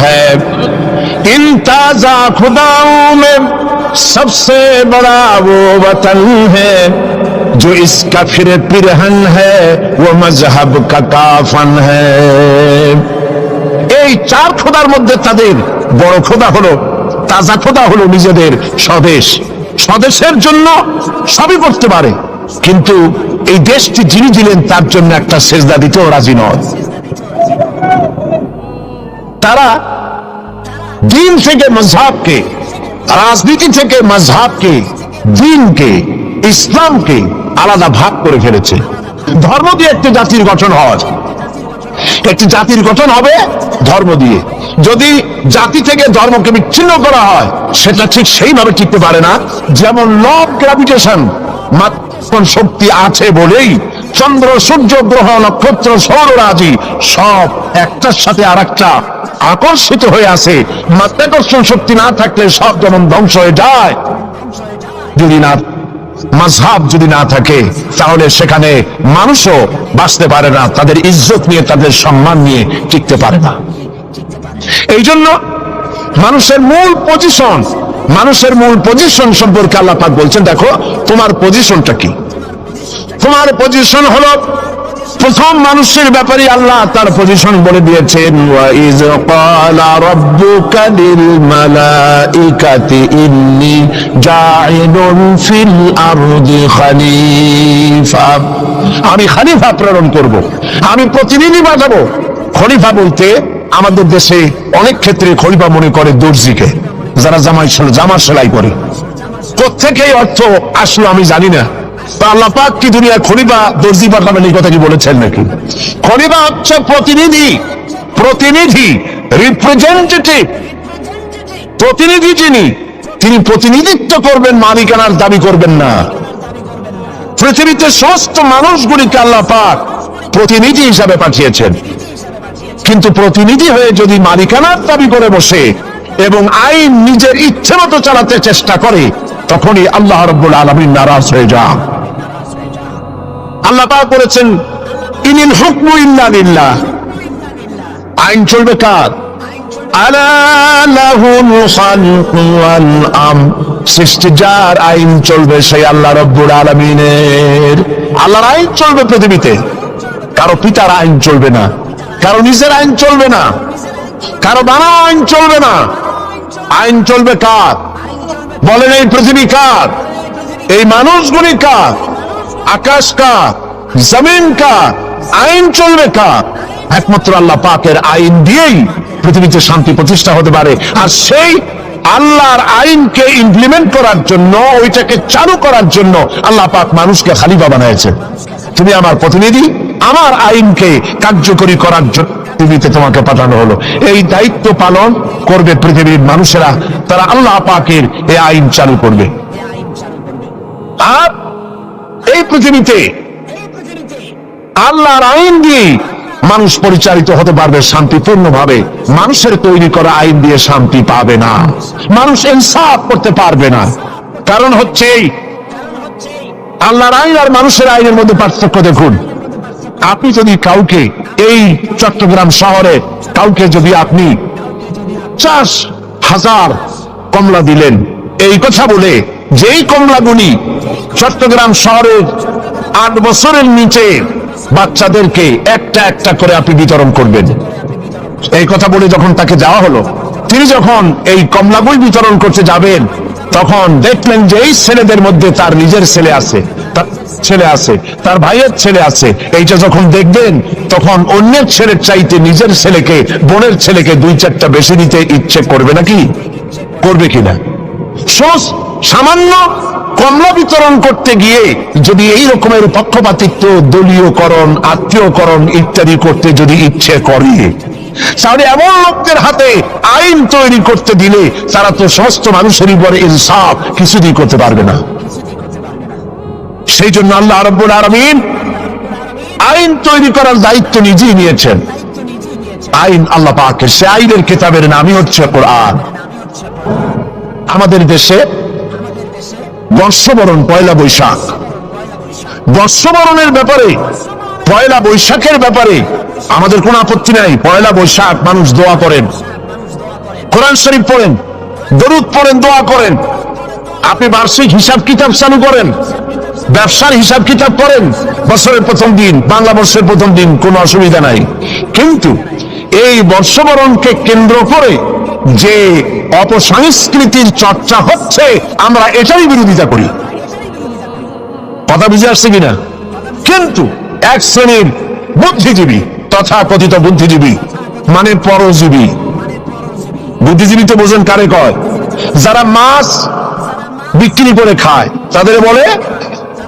है, इंताजा खुदाओं में सबसे बड़ा वो वतन है, जो इसका फिर पिरहन है वो मजहब का काफन है। এই চার খোদার মধ্যে তাদের বড় খোদা হলো, তাজা খোদা হলো নিজেদের স্বদেশ। স্বদেশের জন্য সবই করতে পারে, কিন্তু এই দেশটি যিনি দিলেন তার জন্য একটা সেজদা দিতেও রাজি নয়। তারা দিন থেকে মজহাবকে, রাজনীতি থেকে মজহাবকে, দিনকে, ইসলামকে আলাদা ভাগ করে ফেলেছে। ধর্ম দিয়ে একটি জাতির গঠন হয়, একটি জাতির গঠন হবে ধর্ম দিয়ে। যদি জাতি থেকে ধর্মকে বিচ্ছিন্ন করা হয়, সেটা ঠিক সেইভাবে টিকতে পারে না। যেমন ল অফ গ্র্যাভিটেশন, মাত্রাকর্ষণ শক্তি আছে বলেই চন্দ্র, সূর্য, গ্রহ, নক্ষত্র, সৌররাজি সব একটার সাথে আরেকটা আকর্ষিত হয়ে আছে। মাধ্যাকর্ষণ শক্তি না থাকলে সব যেমন ধ্বংস হয়ে যায়, যদি না মাযহাব যদি না থাকে তাহলে সেখানে মানুষও বাঁচতে পারে না, তাদের ইজ্জত নিয়ে, তাদের সম্মান নিয়ে টিকতে পারে না। এই জন্য মানুষের মূল পজিশন সম্পর্কে আল্লাহ পাক বলছেন, দেখো তোমার পজিশনটা কি। তোমার পজিশন হলো, প্রথম মানুষের ব্যাপারে আল্লাহ তার পজিশন বলে দিয়েছেন, ওয়া ইয ক্বালা রাব্বুকা লিল মালাইকাতি ইন্নী জাইলুন ফিল আরদি খলিফা। আমি খলিফা প্রেরণ করব, আমি প্রতিনিধি পাঠাবো। খলিফা বলতে আমাদের দেশে অনেক ক্ষেত্রে খলিফা মনে করে দর্জিকে, যারা জামা সেলাই করে। কোত্থেকে এই অর্থ আসলো আমি জানি না। আল্লাহ পাক কি দুনিয়া খলিফা দর্জি পাঠাবেন এই কথা কি বলেছেন নাকি? খলিফা হচ্ছে প্রতিনিধি, রিপ্রেজেন্টেটিভ, প্রতিনিধি। তিনি প্রতিনিধিত্ব করবেন, মালিকানার দাবি করবেন না। পৃথিবীতে সমস্ত মানুষগুলিকে আল্লাহ পাক প্রতিনিধি হিসাবে পাঠিয়েছেন, কিন্তু প্রতিনিধি হয়ে যদি মালিকানার দাবি করে বসে এবং আইন নিজের ইচ্ছে মতো চালাতে চেষ্টা করে, তখনই আল্লাহ রাব্বুল আলামিন নারাজ হয়ে যান। আল্লাহ পাক বলেছেন, ইনিল হুকমু ইল্লা লিল্লাহ। আইন চলবে কার? আলা লাহুল খালকু ওয়াল আমর। সৃষ্টি যার, আইন চলবে সেই আল্লাহ রাব্বুল আলামিনের। আল্লাহর আইন চলবে পৃথিবীতে, কারো পিতার আইন চলবে না, কারো নিজের আইন চলবে না, কারো বানানো আইন চলবে না। আইন চলবে কার? বলেন, এই পৃথিবী কার? এই মানুষগুলি কার? আকাশ কার? জমিন কার? আইন চলবে কার? একমাত্র আল্লাহ পাকের আইন দিয়েই পৃথিবীতে শান্তি প্রতিষ্ঠা হতে পারে। আর সেই আল্লাহর আইনকে ইমপ্লিমেন্ট করার জন্য, ওইটাকে চালু করার জন্য আল্লাহ পাক মানুষকে খলিফা বানিয়েছেন। তুমি আমার প্রতিনিধি, আমার আইনকে কার্যকরী করার জন্য পৃথিবীতে তোমাকে পাঠানো হলো। এই দায়িত্ব পালন করবে পৃথিবীর মানুষেরা, তারা আল্লাহ পাকের এই আইন চালু করবে। আর এই পৃথিবীতে আল্লাহর আইন দিয়ে মানুষ পরিচালিত হতে পারবে শান্তিপূর্ণ ভাবে। মানুষের তৈরি করা আইন দিয়ে শান্তি পাবে না, মানুষ ইনসাফ করতে পারবে না। কারণ হচ্ছে আল্লাহর আইন আর মানুষের আইনের মধ্যে পার্থক্য দেখুন। আপনি যদি কাউকে, এই চট্টগ্রাম শহরে কাউকে যদি আপনি 50,000 কমলা দিলেন, এই কথা বলে যেই কমলাগুলি চট্টগ্রাম শহরের 8 বছরের নিচে বাচ্চাদেরকে একটা একটা করে আপনি বিতরণ করবেন, এই কথা বলে যখন তাকে যাওয়া হলো, তিনি যখন এই কমলাগুলি বিতরণ করতে যাবেন, তখন দেখলেন যে এই ছেলেদের মধ্যে তার নিজের ছেলে আছে, তার ছেলে আছে, তার ভাইয়ের ছেলে আছে, এইটা যখন দেখবেন তখন অন্যের ছেলের চাইতে নিজের ছেলেকে, বোনের ছেলেকে 2-4টা বেশি দিতে ইচ্ছে করবে নাকি? করবে কিনা? সামান্য কমলা বিতরণ করতে গিয়ে যদি এই রকমের পক্ষপাতিত্ব, দলীয়করণ, আত্মীয়করণ ইত্যাদি করতে যদি ইচ্ছে করে, তাহলে এমন লোকদের হাতে আইন তৈরি করতে দিলে তারা তো সমস্ত মানুষের উপরে ইনসাফ কিছুদিন করতে পারবে না। সেই জন্য আল্লাহ রাব্বুল আলামিন আইন তৈরি করার দায়িত্ব নিজেই নিয়েছেন। আইন আল্লাহ পাকের, সে আইনের কিতাবের নামই হচ্ছে কোরআন। আমাদের দেশে বর্ষবরণ, পয়লা বৈশাখ, বর্ষবরণের ব্যাপারে, পয়লা বৈশাখের ব্যাপারে আমাদের কোনো আপত্তি নাই। পয়লা বৈশাখ মানুষ দোয়া করেন, কোরআন শরীফ পড়েন, দরুদ পড়েন, দোয়া করেন। আপনি বার্ষিক হিসাব কিতাব চালু করেন, ব্যবসার হিসাব কিতাব করেন, বছরের প্রথম দিন, বাংলা বর্ষের প্রথম দিন, কোনো অসুবিধা নাই। কিন্তু এই বর্ষবরণকে কেন্দ্র করে যে অপসংস্কৃতির চর্চা হচ্ছে, আমরা এটাই বিরোধিতা করি। কথা বুঝে আসছে কিনা? কিন্তু এক শ্রেণীর বুদ্ধিজীবী, তথাকথিত বুদ্ধিজীবী মানে পরজীবী, বুদ্ধিজীবী তো বোঝেন কারে কয়? যারা মাছ বিক্রি করে খায় তাদের বলে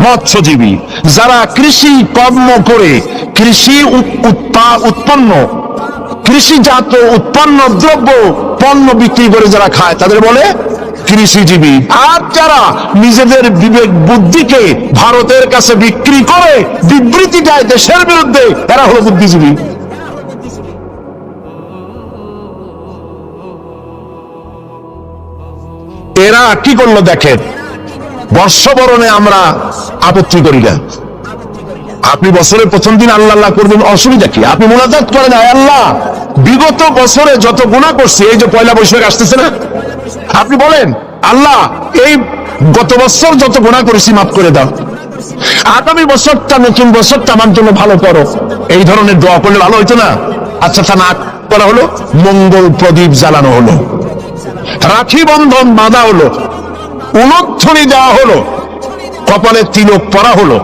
মৎস্যজীবী। যারা কৃষি কর্ম করে কৃষি উৎপন্ন, কৃষিজাত উৎপন্ন দ্রব্য পণ্য বিক্রি করে যারা খায় তাদের বলে কৃষিজীবী। আর যারা নিজেদের বিবেক বুদ্ধিকে ভারতের কাছে বিক্রি করে বিবৃতি দেয় দেশের বিরুদ্ধে, এরা হলো বুদ্ধিজীবী। এরা কি করলো দেখেন, বর্ষবরণে আমরা আপত্তি করি না। আপনি বছরের প্রথম দিন আল্লাহ আল্লাহ করবেন, অসুবিধা কি? আপনি মুনাজাত করেন, আয় আল্লাহ বিগত বছরে যত গুনাহ করছি, এই যে পয়লা বৈশাখ আসতেছে না, আপনি বলেন আল্লাহ এই গত বছর যত গুনাহ করেছি মাফ করে দাও, আগামী বছরটা, নতুন বছরটা আমার জন্য ভালো করো। এই ধরনের দোয়া করলে ভালো হইতো না? আচ্ছা, তা না করা হলো, মঙ্গল প্রদীপ জ্বালানো হলো, রাখি বন্ধন বাঁধা হলো, উলধ্বনি দেওয়া হলো, কপালে তিলক পরা হলো,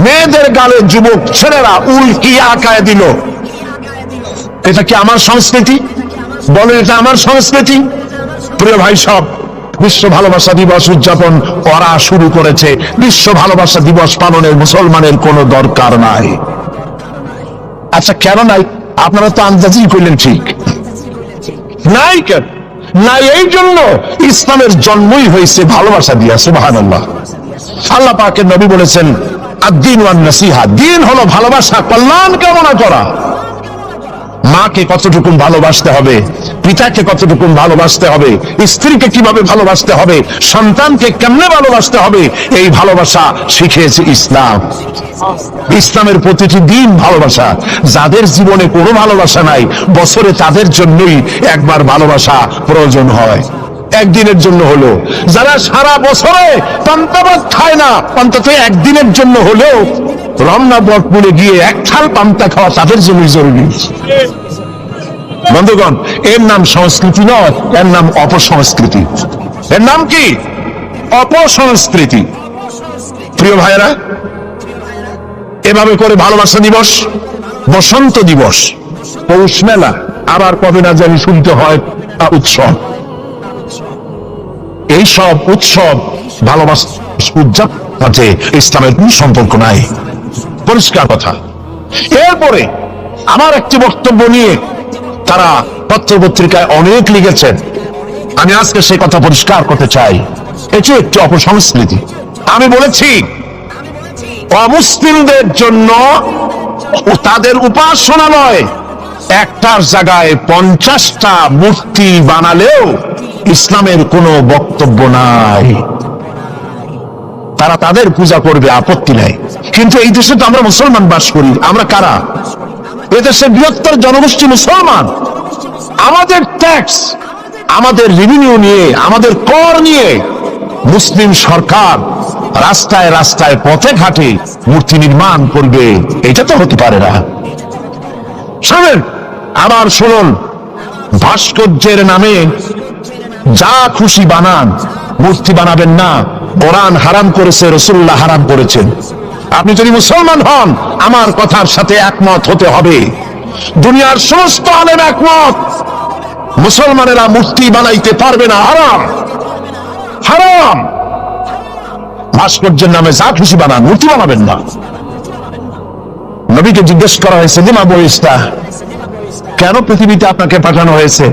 মেয়েদের গালে যুবক ছেলেরা উল্কি আঁকায় দিল। এটা কি আমার সংস্কৃতি? বলেন, এটা আমার সংস্কৃতি? প্রিয় ভাই সব, বিশ্ব ভালোবাসা দিবস উদযাপন করা শুরু করেছে। বিশ্ব ভালোবাসা দিবস পালনের মুসলমানের কোনো দরকার নাই। আচ্ছা, কেন নাই? আপনারা তো আন্দাজি করলেন, ঠিক নাই। কেন নাই? এই জন্য ইসলামের জন্মই হয়েছে ভালোবাসা দিয়া। সুবহানাল্লাহ। আল্লাহ পাকের নবী বলেছেন, আদ-দীন ওয়ান নাসিহা, দিন হলো ভালোবাসা, কল্যাণ কামনা করা। মাকে কতটুকু ভালোবাসতে হবে, পিতাকে কতটুকু ভালোবাসতে হবে, স্ত্রীকে কিভাবে ভালোবাসতে হবে, সন্তানকে কেমনে ভালোবাসতে হবে, এই ভালোবাসা শিখিয়েছে ইসলাম। ইসলামের প্রতিটি দিন ভালোবাসা। যাদের জীবনে কোনো ভালোবাসা নাই, বছরে তাদের জন্যই একবার ভালোবাসা প্রয়োজন হয়, একদিনের জন্য হলো। যারা সারা বছরে পান্তা ভাত খায় না, অন্তত একদিনের জন্য হলেও রমনা বটমূলে গিয়ে এক থাল পান্তা খাওয়া তাদের জন্য জরুরি। বন্ধুগণ, এর নাম সংস্কৃতি নয়, এর নাম অপসংস্কৃতি। এর নাম কি? অপসংস্কৃতি। প্রিয় ভাইয়েরা, এভাবে করে ভালোবাসা দিবস, বসন্ত দিবস, পৌষ মেলা, আবার কবে না জানি শুনতে হয় উৎসব। এই সব উৎসব ভালোবাসা উদযাপন আছে, ইসলামের কোন সম্পর্ক নাই, পরিষ্কার কথা। এরপরে আমার একটি বক্তব্য নিয়ে তারা পত্র পত্রিকায় অনেক লিখেছেন, আমি আজকে সেই কথা পরিষ্কার করতে চাই। এটি একটি অপসংস্কৃতি। আমি বলেছি, অমুসলিমদের জন্য তাদের উপাসনালয় একটার জায়গায় 50টা মূর্তি বানালেও ইসলামের কোনো বক্তব্য নাই। তারা তাদের পূজা করবে, আপত্তি নাই। কিন্তু এই দেশে তো আমরা মুসলমান বাস করি। আমরা কারা? এদেশের বৃহত্তর জনগোষ্ঠী মুসলমান। আমাদের ট্যাক্স, আমাদের রেভিনিউ নিয়ে, আমাদের কর নিয়ে মুসলিম সরকার রাস্তায় রাস্তায় পথে ঘাটে মূর্তি নির্মাণ করবে, এটা তো হতে পারে না। শুনুন, আবার শুনুন, ভাস্কর্যের নামে যা খুশি বানান, মূর্তি বানাবেন না, কোরআন হারাম করেছে, রাসূলুল্লাহ হারাম করেছেন। আপনি যদি মুসলমান হন, আমার কথার সাথে একমত হতে হবে। দুনিয়ার সমস্ত আলেম একমত, মুসলমানেরা মূর্তি বানাইতে পারবে না, হারাম হারাম। ভাস্কর্যের নামে যা খুশি বানান, মূর্তি বানাবেন না। নবীকে জিজ্ঞেস করা হয়েছে, লিমা বুইস্তা, কেন পৃথিবীতে আপনাকে পাঠানো হয়েছে?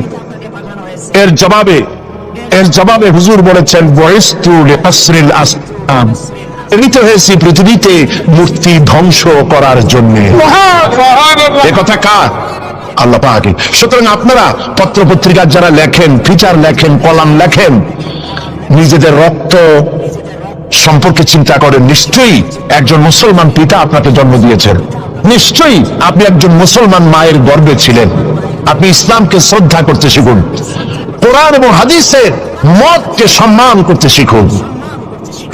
এর জবাবে হুজুর বলেছেন, বুইস্তু লিকাসরিল আসনাম, প্রেরিত হয়েছি পৃথিবীতে মূর্তি ধ্বংস করার জন্য। এ কথা কার? আল্লাহ পাক। সুতরাং আপনারা পত্র পত্রিকার যারা লেখেন, ফিচার লেখেন, কলাম লেখেন, নিজেদের রক্ত সম্পর্কে চিন্তা করেন। নিশ্চয়ই একজন মুসলমান পিতা আপনাকে জন্ম দিয়েছেন, নিশ্চয়ই আপনি একজন মুসলমান মায়ের গর্ভে ছিলেন। আপনি ইসলামকে শ্রদ্ধা করতে শিখুন, কোরআন এবং হাদিসের মতকে সম্মান করতে শিখুন।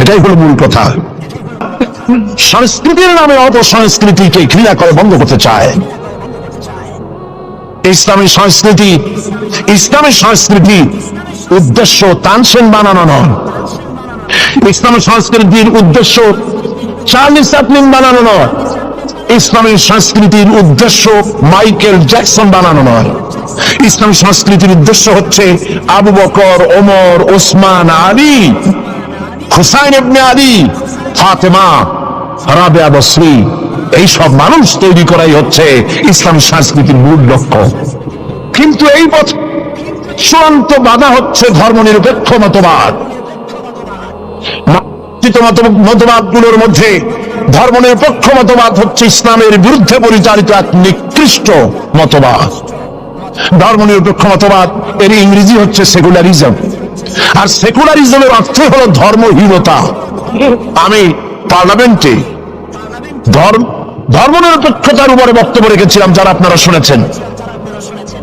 এটাই হলো মূল কথা। সংস্কৃতির নামে অপসংস্কৃতিকে ঘৃণা করে বন্ধ করতে চায়। ইসলামী সংস্কৃতি উদ্দেশ্য তানসেন বানানো নয়। ইসলামী সংস্কৃতির উদ্দেশ্য চার্লি চ্যাপলিন বানানো নয়। ইসলামী সংস্কৃতির উদ্দেশ্য মাইকেল জ্যাকসন বানানো নয়। ইসলামী সংস্কৃতির উদ্দেশ্য হচ্ছে আবু বকর, ওমর, ওসমান, আলী, হুসাইন ইবনে আলী, ফাতেমা, রাবেয়া বসরি, এইসব মানুষ তৈরি করাই হচ্ছে ইসলামী সংস্কৃতির মূল লক্ষ্য। কিন্তু এই পথ চূড়ান্ত বাধা হচ্ছে ধর্মনিরপেক্ষ মতবাদ। মতবাদগুলোর মধ্যে ধর্মনিরপেক্ষ মতবাদ হচ্ছে ইসলামের বিরুদ্ধে পরিচালিত এক নিকৃষ্ট মতবাদ। ধর্মনিরপেক্ষ মতবাদ এর ইংরেজি হচ্ছে সেকুলারিজম, আর সেকুলারিজমের অর্থ হলো ধর্মহীনতা। আমি পার্লামেন্টে ধর্মনিরপেক্ষতার উপরে বক্তব্য রেখেছিলাম, যারা আপনারা শুনেছেন।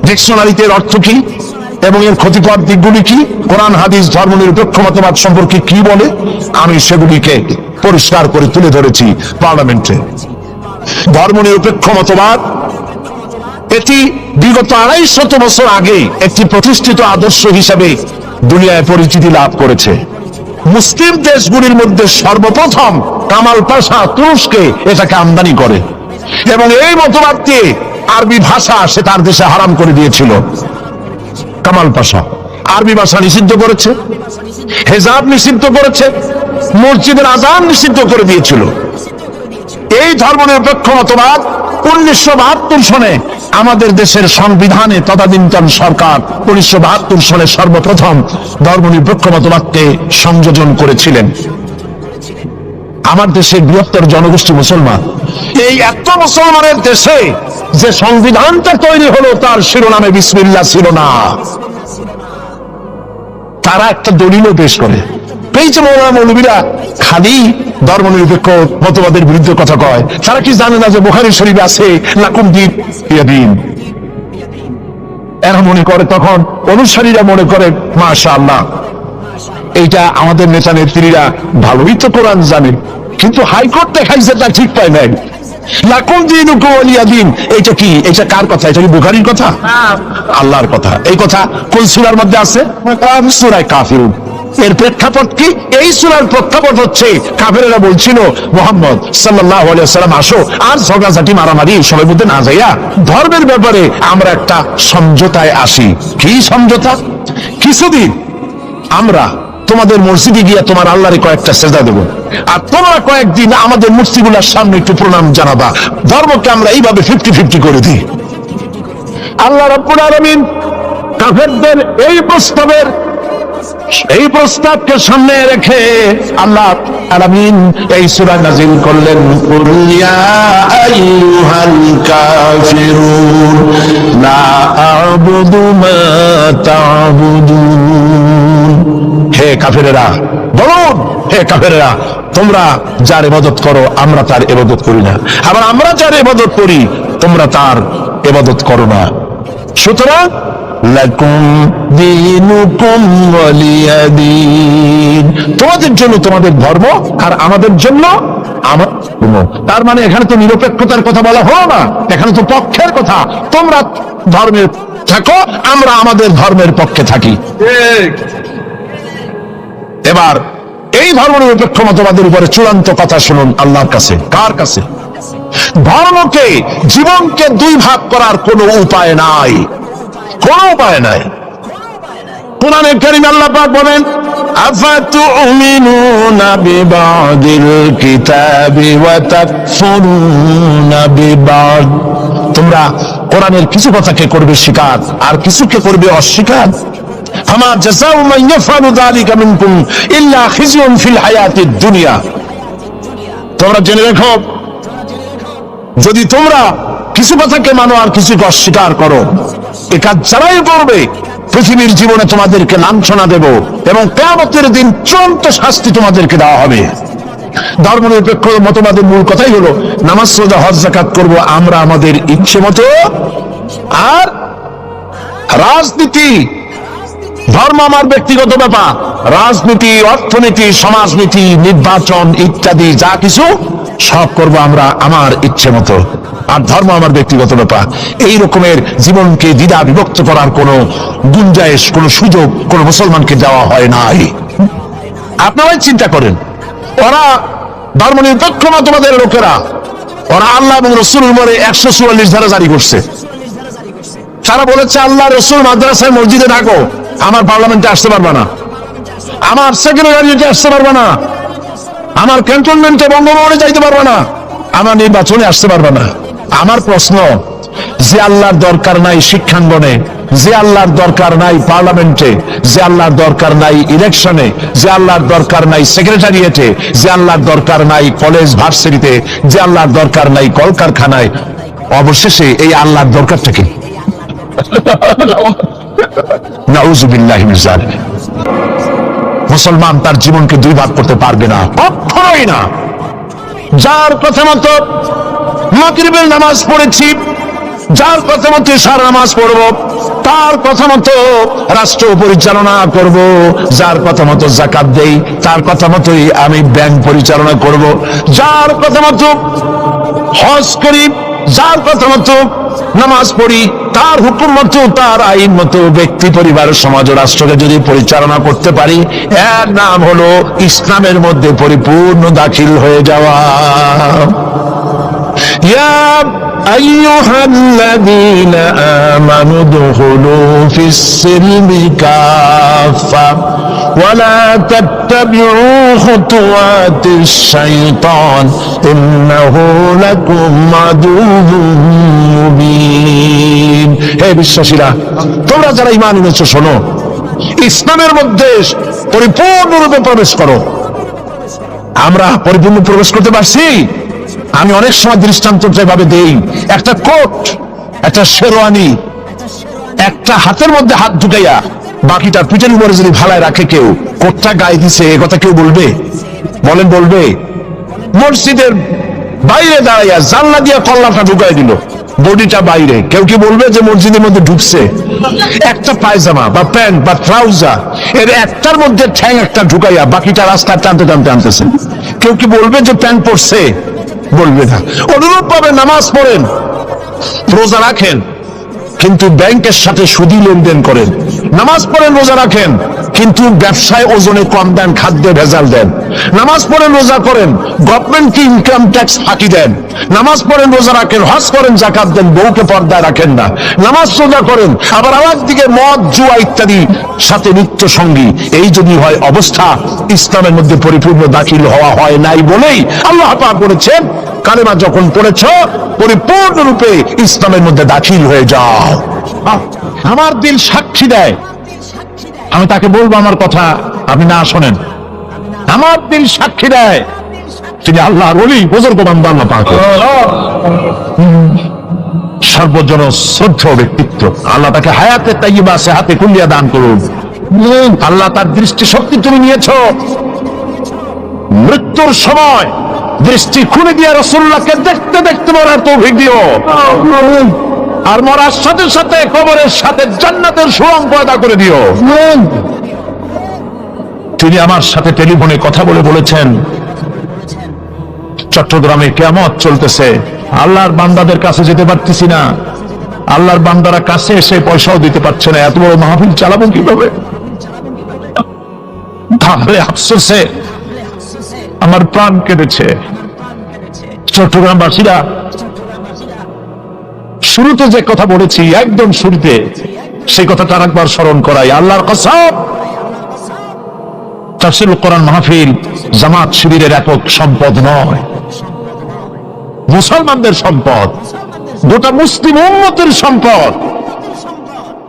ডিকশনারিতে এর অর্থ কি এবং এর ক্ষতিকর দিকগুলি কি, কোরআন হাদিস ধর্মনিরপেক্ষ মতবাদ সম্পর্কে কি বলে, আমি সেগুলিকে পরিষ্কার করে তুলে ধরেছি পার্লামেন্টে। ধর্মনিরপেক্ষ মতবাদ এটি বিগত 250 বছর আগে একটি প্রতিষ্ঠিত আদর্শ হিসেবে দুনিয়ায় পরিচিতি লাভ করেছে। মুসলিম দেশগুলির মধ্যে সর্বপ্রথম কামাল পাশা তুরস্কে এটাকে আমদানি করে এবং এই মতবাদ দিয়ে আরবি ভাষা সে তার দেশে হারাম করে দিয়েছিল। কামাল পাশা আরবি ভাষা নিষিদ্ধ করেছে, হেজাব নিষিদ্ধ করেছে, মসজিদের আযান নিষিদ্ধ করে দিয়েছিল। এই ধর্মনিরপেক্ষ মতবাদ 1972 সনে আমাদের দেশের সংবিধানে তদানীন্তন সরকার 1972 সনে সর্বপ্রথম ধর্মনিরপেক্ষ মতবাদকে সংযোজন করেছিলেন। আমার দেশের বৃহত্তর জনগোষ্ঠী মুসলমান। এই এত মুসলমানের দেশে যে সংবিধানটা তৈরি হলো তার শিরোনামে বিসমিল্লাহ ছিল না। তারা একটা দলিলও পেশ করে, এই যে মৌলবীরা খালি ধর্মনিরপেক্ষ মতবাদের বিরুদ্ধে কথা কয়, তারা কি জানে না যে বুখারী শরীফে আছে লাকুম দীনুকুম। এরা মনে করে, তখন অনুসারীরা মনে করে মাশাআল্লাহ এইটা আমাদের নেতা নেত্রীরা ভালোই তো কোরআন জানে, কিন্তু হাইকোর্ট দেখাইছে তা ঠিক পায় নাই। লাকুম দীনুকুম ওয়ালিয়া দীন, এইটা কি? এটা কার কথা? এটা কি বুখারীর কথা? আল্লাহর কথা। এই কথা কোন সূরার মধ্যে আছে? সূরা কাফিরুন। এর প্রেক্ষাপট কি? এই সূরার প্রেক্ষাপট হচ্ছে কাফেরেরা বলছিল মুহাম্মদ সাল্লাল্লাহু আলাইহি ওয়াসাল্লাম আসো আর ঝগড়াঝাটি মারামারি সবার মধ্যে না যাইয়া ধর্মের ব্যাপারে আমরা একটা সমঝোতায় আসি। কি সমঝোতা? কিছুদিন আমরা তোমাদের মসজিদে গিয়ে তোমার আল্লাহরে কয়েকটা সেজদা দেবো, আর তোমরা কয়েকদিন আমাদের মূর্তিগুলোর সামনে একটু প্রণাম জানাবা। ধর্মকে আমরা এইভাবে 50-50 করে দিই। আল্লাহ রাব্বুল আলামিন কাফেরদের এই প্রস্তাবকে সামনে রেখে আল্লাহ আলামিন এই সূরা নাযিল করলেন, কুল ইয়া আইয়ুহাল কাফিরুন লা আ'বুদু মা তা'বুদুন। হে কাফেরেরা বলুন, হে কাফেরেরা তোমরা যার ইবাদত করো আমরা তার ইবাদত করি না, আবার আমরা যার ইবাদত করি তোমরা তার ইবাদত করো না। সুতরাং লাকুম দীনুকুম ওয়ালিয়া দীন, তোমাদের জন্য তোমাদের ধর্ম আর আমাদের জন্য আমার ধর্ম। তার মানে এখানে তো নিরপেক্ষতার কথা বলা হলো না, এখানে তো পক্ষের কথা। তোমরা ধর্মের থাকো, আমরা আমাদের ধর্মের পক্ষে থাকি। এবার এই ধর্মনিরপেক্ষ মতবাদের উপরে চূড়ান্ত কথা শুনুন আল্লাহর কাছে। কার কাছে? ধর্মকে, জীবনকে দুই ভাগ করার কোনো উপায় নাই, কোনো উপায় নাই। কোরআনে কারীম আল্লাহ পাক বলেন, আফাতুমিনুনা বিবাদিল কিতাবি ওয়া তাকফুরুনা বিবাদ। তোমরা কোরআনের কিছু কথাকে করবে স্বীকার আর কিছুকে করবে অস্বীকার। ফামা জাযাউ মান ইয়াফআলু যালিকা মিনকুম ইল্লা খিজয়ুন ফিল হায়াতিদ দুনিয়া। তোমরা জেনে রাখো, যদি তোমরা কিছু কথাকে মানো আর কিছুকে অস্বীকার করো, এ কাজ যারাই করবে পৃথিবীর জীবনে তোমাদেরকে লাঞ্ছনা দেব এবং কিয়ামতের দিন চূড়ান্ত শাস্তি তোমাদেরকে দেওয়া হবে। ধর্মনিরপেক্ষ মতবাদের মূল কথাই হলো নামাজ, রোজা, হজ, যাকাত করব আমরা আমাদের ইচ্ছে মতো, আর রাজনীতি, ধর্ম আমার ব্যক্তিগত ব্যাপার, রাজনীতি, অর্থনীতি, সমাজনীতি, নির্বাচন ইত্যাদি যা কিছু সব করব আমরা আমার ইচ্ছে মতো, আর ধর্ম আমার ব্যক্তিগত ব্যাপার। এই রকমের জীবনকে দ্বিধা বিভক্ত করার কোনো গুঞ্জাইশ, কোনো সুযোগ কোনো মুসলমানকে দেওয়া হয় নাই। আপনারাই চিন্তা করেন, ওরা ধর্মনিরপেক্ষ মতবাদের লোকেরা, ওরা আল্লাহ এবং রসুলের উপরে 144 ধারা জারি করছে। তারা বলেছে আল্লাহ রসুল মাদ্রাসায় মসজিদে থাকো, আমার পার্লামেন্টে আসতে পারবে না, আমার সেক্রেটারিয়েটে আসতে পারবে না, আমার ক্যান্টনমেন্টে বঙ্গভবনে যাইতে পারবে না, আমার নির্বাচনে আসতে পারবে না। আমার প্রশ্ন, যে আল্লাহর দরকার নাই শিক্ষাঙ্গনে, যে আল্লাহর দরকার নাই পার্লামেন্টে, যে আল্লাহর দরকার নাই ইলেকশনে, যে আল্লাহর দরকার নাই সেক্রেটারিয়েটে, যে আল্লাহর দরকার নাই কলেজ ভার্সিটিতে, যে আল্লাহর দরকার নাই কলকারখানায়, অবশেষে এই আল্লাহর দরকারটা কি? নাউযুবিল্লাহি মিন যালিক। মুসলমান তার জীবনকে দুই ভাগ করতে পারবে না, কখনোই না। যার কথা মতো মাগরিবের নামাজ পড়েছি, যার কথা মতো সারা নামাজ পড়ব, তার কথা মতো রাষ্ট্র পরিচালনা করব, যার কথা মতো যাকাত দেই তার কথা মতোই আমি ব্যাংক পরিচালনা করব, যার কথা মতো হজ করি, যার কথা মতো নামাজ পড়ি, তার হুকুম মতো, তার আইন মতো ব্যক্তি, পরিবার, সমাজ ও রাষ্ট্রকে যদি পরিচালনা করতে পারি, এর নাম হলো ইসলামের মধ্যে পরিপূর্ণ দাখিল হয়ে যাওয়া। ইয়া আইয়ুহাল্লাযীনা আমানু দুখুলু ফিস-সিলমি কাফা ওয়া লা তাত্তাবিউ খুতুওয়াতিশ শাইতান ইন্নাহু লাকুম আদুউম মুবিন। হে বিশ্বাসীরা, তোমরা যারা ঈমান এনেছো শোনো, ইসলামের মধ্যে পরিপূর্ণরূপে প্রবেশ করো। আমরা পরিপূর্ণ প্রবেশ করতে পারছি? আমি অনেক সময় দৃষ্টান্ত যেভাবে দেই, একটা কোট, একটা শেরওয়ানি, একটা হাতের মধ্যে হাত ঢুকাইয়া বাকিটা পিঠের উপরে যদি ভালায় রাখে কেউ, কোটটা গায়ে দিছে, এ কথা কেউ বলবে? বলেন বলবে? মসজিদের বাইরে দাঁড়াইয়া জানলা দিয়া কল্লাটা ঢুকাই দিল, বডিটা বাইরে, কেউ কি বলবে যে মসজিদের মধ্যে ঢুকছে? একটা পায়জামা বা প্যান্ট বা ট্রাউজার, এর একটার মধ্যে ঠ্যাং একটা ঢুকাইয়া বাকিটা রাস্তা টানতে টানতে আনতেছে, কেউ কি বলবে যে প্যান্ট পরছে? বলবে না। অনুরূপ ভাবে নামাজ পড়েন, রোজা রাখেন, কিন্তু ব্যাংকের সাথে সুদী লেনদেন করেন। নামাজ পড়েন, রোজা রাখেন, কিন্তু ব্যবসায় ওজনে কম দেন, খাদ্যে ভেজাল দেন। নামাজ পড়েন, রোজা করেন, গভর্নমেন্টকে ইনকাম ট্যাক্স ফাঁকি দেন। নামাজ পড়েন, রোজা রাখেন, হজ করেন, যাকাত দেন, বউকে পর্দায় রাখেন না। নামাজ রোজা করেন, আবার আমার দিকে মদ, জুয়া ইত্যাদি সাথে নিত্য সঙ্গী। এই যদি হয় অবস্থা, ইসলামের মধ্যে পরিপূর্ণ দাখিল হওয়া হয় নাই বলেই আল্লাহ পাক বলেছেন, কালেমা যখন পড়েছ পরিপূর্ণরূপে ইসলামের মধ্যে দাখিল হয়ে যাও। আমার দিল সাক্ষী দেয়, আমি তাকে বলবো আমার কথা আপনি না শোনেন, আমার দিল সাক্ষী দেয় তিনি আল্লাহর ওলি, বুজুর্গ বান্দা আল্লাহ পাক, সর্বজন শ্রদ্ধেয় ব্যক্তিত্ব। আল্লাহ তাকে হায়াতে তাইয়্যিবা, সেহাতে কুল্লিয়া দান করুন। আল্লাহ তার দৃষ্টি শক্তি তুমি নিয়েছ, মৃত্যুর সময় দৃষ্টি খুলে দিয়ে রাসূলুল্লাহকে দেখতে দেখতে মরার তৌফিক দিও, আর মরার সাথে সাথে কবরের সাথে জান্নাতের সুরং পয়দা করে দিও। তিনি আমার সাথে টেলিফোনে কথা বলে বলেছেন, চট্টগ্রামে কিয়ামত চলতেছে, আল্লাহর বান্দাদের কাছে যেতে পারতেছি না, আল্লাহর বান্দারা কাছে এসে পয়সাও দিতে পারছে না, এত বড় মাহফিল চালাবো কিভাবে? তাহলে আফসোসে আমার প্রাণ কেঁদেছে। চট্টগ্রামবাসীরা, শুরুতে যে কথা বলেছি, একদম শুরুতে সেই কথাটা আরেকবার স্মরণ করাই। আল্লাহর কসম, তাফসীরুল কোরআন মাহফিল জামাত শিবিরের একক সম্পদ নয়, মুসলমানদের সম্পদ, গোটা মুসলিম উম্মতের সম্পদ।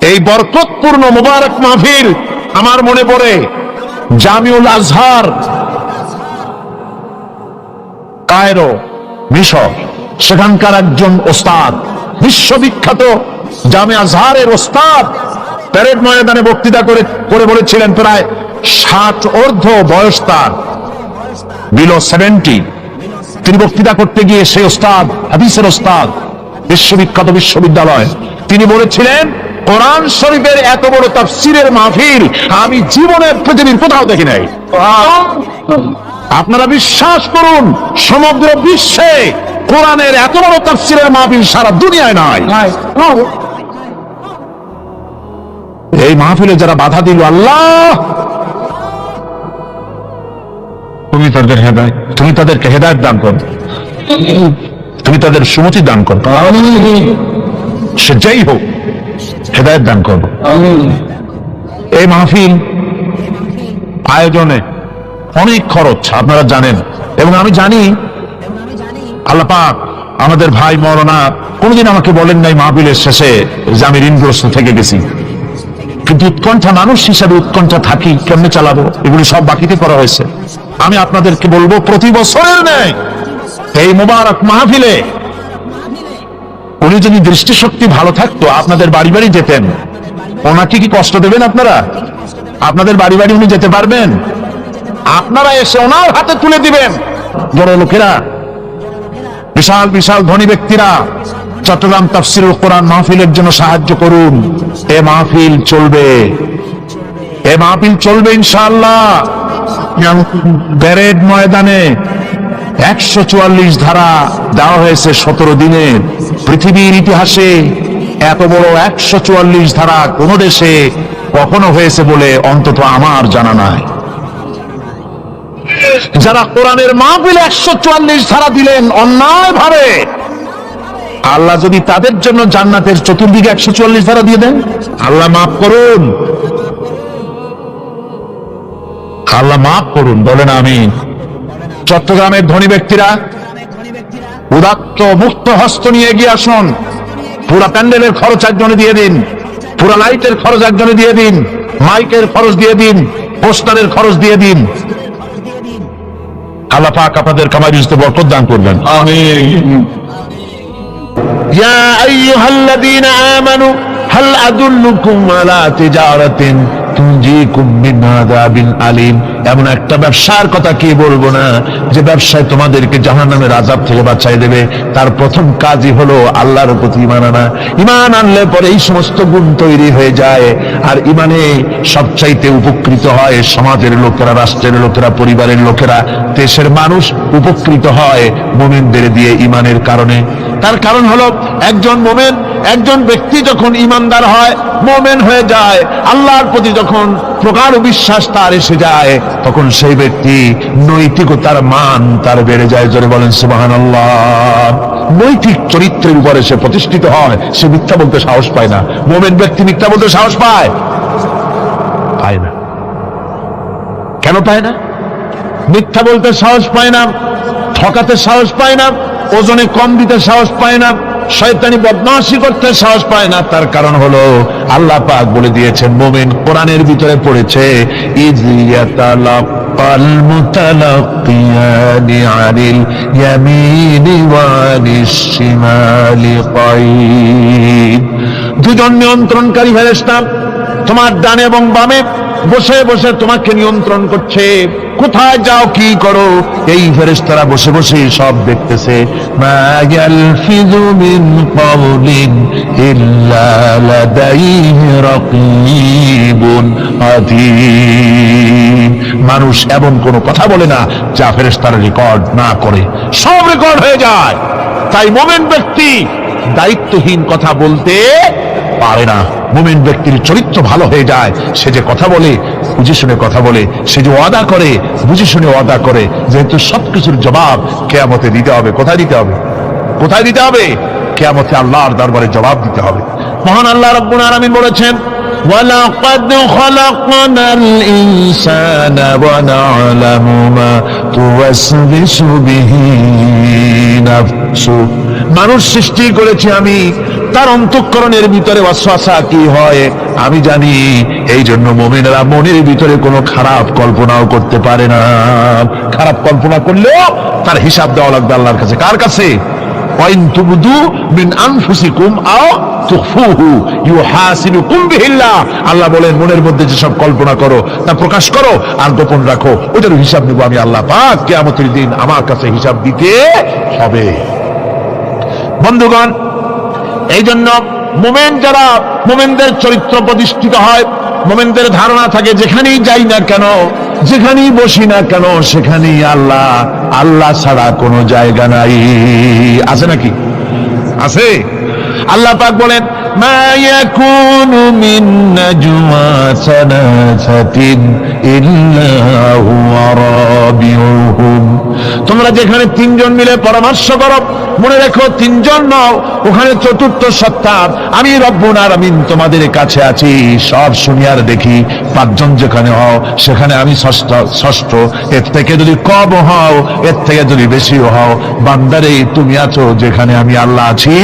এই বরকতপূর্ণ মুবারক মাহফিল আমার মনে পড়ে জামিউল আজহার, কায়রো, মিশর, সেখানকার একজন ওস্তাদ, বিশ্ববিখ্যাত জামে আজহারের ওস্তাদ, প্যারেড ময়দানে বক্তৃতা করে বলেছিলেন, প্রায় 60 ঊর্ধ্ব বয়স তার, বিলো 70। তিনি বক্তৃতা করতে গিয়ে সেই ওস্তাদ, হাদিসের ওস্তাদ, বিশ্ববিখ্যাত বিশ্ববিদ্যালয়, তিনি বলেছিলেন, কোরআন শরীফের এত বড় তাফসীরের মাহফিল আমি জীবনে পৃথিবীর কোথাও দেখি নাই। আপনারা বিশ্বাস করুন, সমগ্র বিশ্বে কোরআনের এত বড় তাফসীরের মাহফিল সারা দুনিয়ায় নাই। এই মাহফিলে যারা বাধা দিল, আল্লাহ তুমি তাদেরকে হেদায়েত দান করো, তুমি তাদের সুমতি দান করো, সে যাই হোক হেদায়েত দান করো। এই মাহফিল আয়োজনে অনেক খরচ আপনারা জানেন, এবং আমি জানি আল্লাহ পাক আমাদের ভাই মওলানা কোনদিন আমাকে বলেন নাই মাহফিলের শেষে যে আমি ঋণগ্রস্ত থেকে গেছি, কিন্তু উৎকণ্ঠা, মানুষ হিসাবে উৎকণ্ঠা থাকি, কেমনে চালাবো, এগুলি সব বাকিতে করা হয়েছে। আমি আপনাদেরকে বলবো, প্রতি বছরের ন্যায় এই মুবারক মাহফিলে উনি যদি দৃষ্টিশক্তি ভালো থাকতো আপনাদের বাড়ি বাড়ি যেতেন। ওনাকে কি কষ্ট দেবেন আপনারা? আপনাদের বাড়ি বাড়ি উনি যেতে পারবেন? আপনারা এসে ওনার হাতে তুলে দিবেন। বড় লোকেরা, বিশাল বিশাল ধনী ব্যক্তিরা চট্টগ্রাম তাফসীরুল কোরআন মাহফিলের জন্য সাহায্য করুন। এ মাহফিল চলবে, এ মাহফিল চলবে ইনশাআল্লাহ। প্যারেড ময়দানে 144 ধারা দেওয়া হয়েছে 17 দিনের। পৃথিবীর ইতিহাসে এত বড় 144 ধারা কোন দেশে কখনো হয়েছে বলে অন্তত আমার জানা নাই। যারা কোরআনের মাহফিলে 144 ধারা দিলেন অন্যায় ভাবে, আল্লাহ যদি তাদের জন্য জান্নাতের চতুর্দিকে 144 ধারা দিয়ে দেন, আল্লাহ মাফ করুন, আল্লাহ মাফ করুন, বলেন আমিন। চট্টগ্রামের ধনী ব্যক্তিরা উদাত্ত মুক্ত হস্ত নিয়ে এগিয়ে আসুন। পুরা প্যান্ডেলের খরচ একজনে দিয়ে দিন, পুরা লাইটের খরচ একজনে দিয়ে দিন, মাইকের খরচ দিয়ে দিন, পোস্টারের খরচ দিয়ে দিন। আল্লাহ পাক আপনাদের কামাই রিজকে বরকত দান করবেন, আমিন। ইয়া আইয়ুহাল্লাযীনা আমানু হাল আদুল্লুকুম আলা তিজারাতিন তুনজিকুম মিন আযাবিন আলীম। এমন একটা ব্যবসার কথা কি বলবো না, যে ব্যবসায় তোমাদেরকে জাহান্নামের আযাব থেকে বাঁচাই দেবে। তার প্রথম কাজই হলো আল্লাহর প্রতি ঈমান আনা। ঈমান আনলে পরে এই সমস্ত গুণ তৈরি হয়ে যায়। আর ঈমানে সবচাইতে উপকৃত হয় সমাজের লোকেরা, রাষ্ট্রের লোকেরা, পরিবারের লোকেরা, দেশের মানুষ উপকৃত হয় মুমিনদের দিয়ে ঈমানের কারণে। তার কারণ হলো একজন মুমিন, একজন ব্যক্তি যখন ঈমানদার হয়, মুমিন হয়ে যায়, আল্লাহর প্রতি যখন প্রগাঢ় বিশ্বাস তার এসে যায়, তখন সেই ব্যক্তি নৈতিকতার মান তার বেড়ে যায়। জোরে বলেন সুবহানাল্লাহ। নৈতিক চরিত্রের উপরে সে প্রতিষ্ঠিত হয়, সে মিথ্যা বলতে সাহস পায় না। মুমিন ব্যক্তি মিথ্যা বলতে সাহস পায়? পায় না। কেন পায় না? মিথ্যা বলতে সাহস পায় না, ঠকাতে সাহস পায় না, ওজনে কম দিতে সাহস পায় না, শয়তানি বদমাশি করতে সাহস পায় না। তার কারণ হলো আল্লাহ পাক বলে দিয়েছেন, মুমিন কোরআনের ভিতরে পড়েছে, ইয ইয়াতালাক্কাল মুতালাক্কিয়ানি আনিল ইয়ামিনি ওয়া আনিশ শিমালি কাঈদ। দুজন নিয়ন্ত্রণকারী ফেরেশতা তোমার ডানে এবং বামে বসে বসে তোমাকে নিয়ন্ত্রণ করছে। কোথায় যাও, কি করো, এই ফেরেশতারা বসে বসে সব দেখতেছে। মা ইয়ালফিযু মিন কাওলিন ইল্লা লাদাইহি রাকীবুন আতীদ। মানুষ এমন কোনো কথা বলে না যা ফেরেশতারা রেকর্ড না করে, সব রেকর্ড হয়ে যায়। তাই মুমিন ব্যক্তি দায়িত্বহীন কথা বলতে পারে না। মুমিন ব্যক্তির চরিত্র ভালো হয়ে যায়। সে যে কথা বলে বুঝে শুনে কথা বলে, সে যে ওয়াদা করে বুঝে শুনে ওয়াদা করে, যেহেতু সবকিছুর জবাব কিয়ামতে দিতে হবে। কোথায় দিতে হবে? কোথায় দিতে হবে? কিয়ামতে আল্লাহর দরবারে জবাব দিতে হবে। মহান আল্লাহ রাব্বুল আলামিন বলেছেন,
وَلَقَدْ خَلَقْنَا الْإِنسَانَ وَنَعْلَمُ مَا تُوَسْوِسُ بِهِ نَفْسُهُ।
মানুষ সৃষ্টি করেছি আমি, তার অন্তঃকরণের ভিতরে ওয়াসওয়াসা কি হয় আমি জানি। এই জন্য মুমিনেরা মনের ভিতরে কোনো খারাপ কল্পনাও করতে পারে না। খারাপ কল্পনা করলেও তার হিসাব দেওয়া লাগবে আল্লাহর কাছে। কার কাছে? ওয়াইন তুবদু মিন আনফুসিকুম আও তুখফুহু ইউহাসিবুকুম বিহিল্লাহ। আল্লাহ বলেন, মনের মধ্যে যেসব কল্পনা করো তা প্রকাশ করো আর গোপন রাখো, ওটার হিসাব নেব আমি আল্লাহ পাক। কিয়ামতের দিন আমার কাছে হিসাব দিতে হবে। বন্ধুগণ, এই জন্য মুমিন যারা, মুমিনদের চরিত্র প্রতিষ্ঠিত হয়, মুমিনদের ধারণা থাকে যেখানেই যাই না কেন, যেখানেই বসি না কেন, সেখানেই আল্লাহ, আল্লাহ ছাড়া কোনো জায়গা নাই। আছে নাকি? আছে। আল্লাহ পাক বলেন,
মা ইয়াকুনু মিন নাজওয়া সালাসাতিন ইল্লা হুয়া রাবিউহুম।
তোমরা যেখানে তিনজন মিলে পরামর্শ করো, মনে রেখো তিনজন নও, ওখানে চতুর্থ সত্তা আমি রব্বুল আলামিন তোমাদের কাছে আছি। সব শুনিয়ার দেখি, পাঁচজন যেখানে হও সেখানে আমি ষষ্ঠ। এর থেকে যদি কম হও, এর থেকে যদি বেশিও হও, বান্দারে তুমি আছো যেখানে আমি আল্লাহ আছি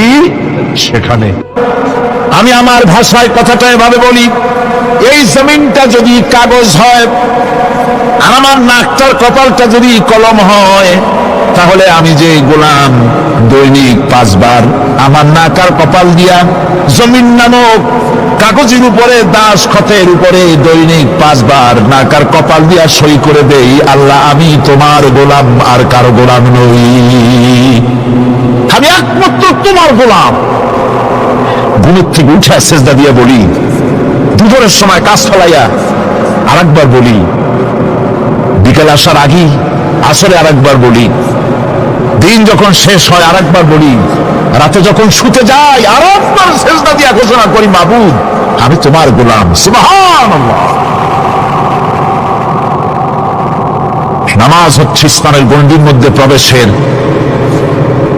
সেখানে। আমি আমার ভাষায় কথাটা এভাবে বলি, এই জমিনটা যদি কাগজ হয় আর আমার নাকটার কপালটা যদি কলম হয়, তাহলে আমি যে গোলাম দৈনিক 5 বার আমার নাকার কপাল দিয়া জমিন নামক কাগজের উপরে, দাস খতের উপরে দৈনিক 5 বার নাকার কপাল দিয়া সই করে দেই, আল্লাহ আমি তোমার গোলাম আর কারো গোলাম নই, আমি একমাত্র তোমার গোলাম। ঘুমের থেকে উঠে সেজদা দিয়ে বলি, দুপুরের সময় কাজ ফেলাইয়া আরেকবার বলি, বিকেল আসার আগেই আসরে আরেকবার বলি, দিন যখন শেষ হয় আরেকবার বলি, রাতে যখন শুতে যাই আরেকবার সেজদা দিয়া ঘোষণা করি, মাবুদ আমি তোমার গোলাম। সুবহানাল্লাহ। নামাজ হচ্ছে ইসলামের গণ্ডির মধ্যে প্রবেশের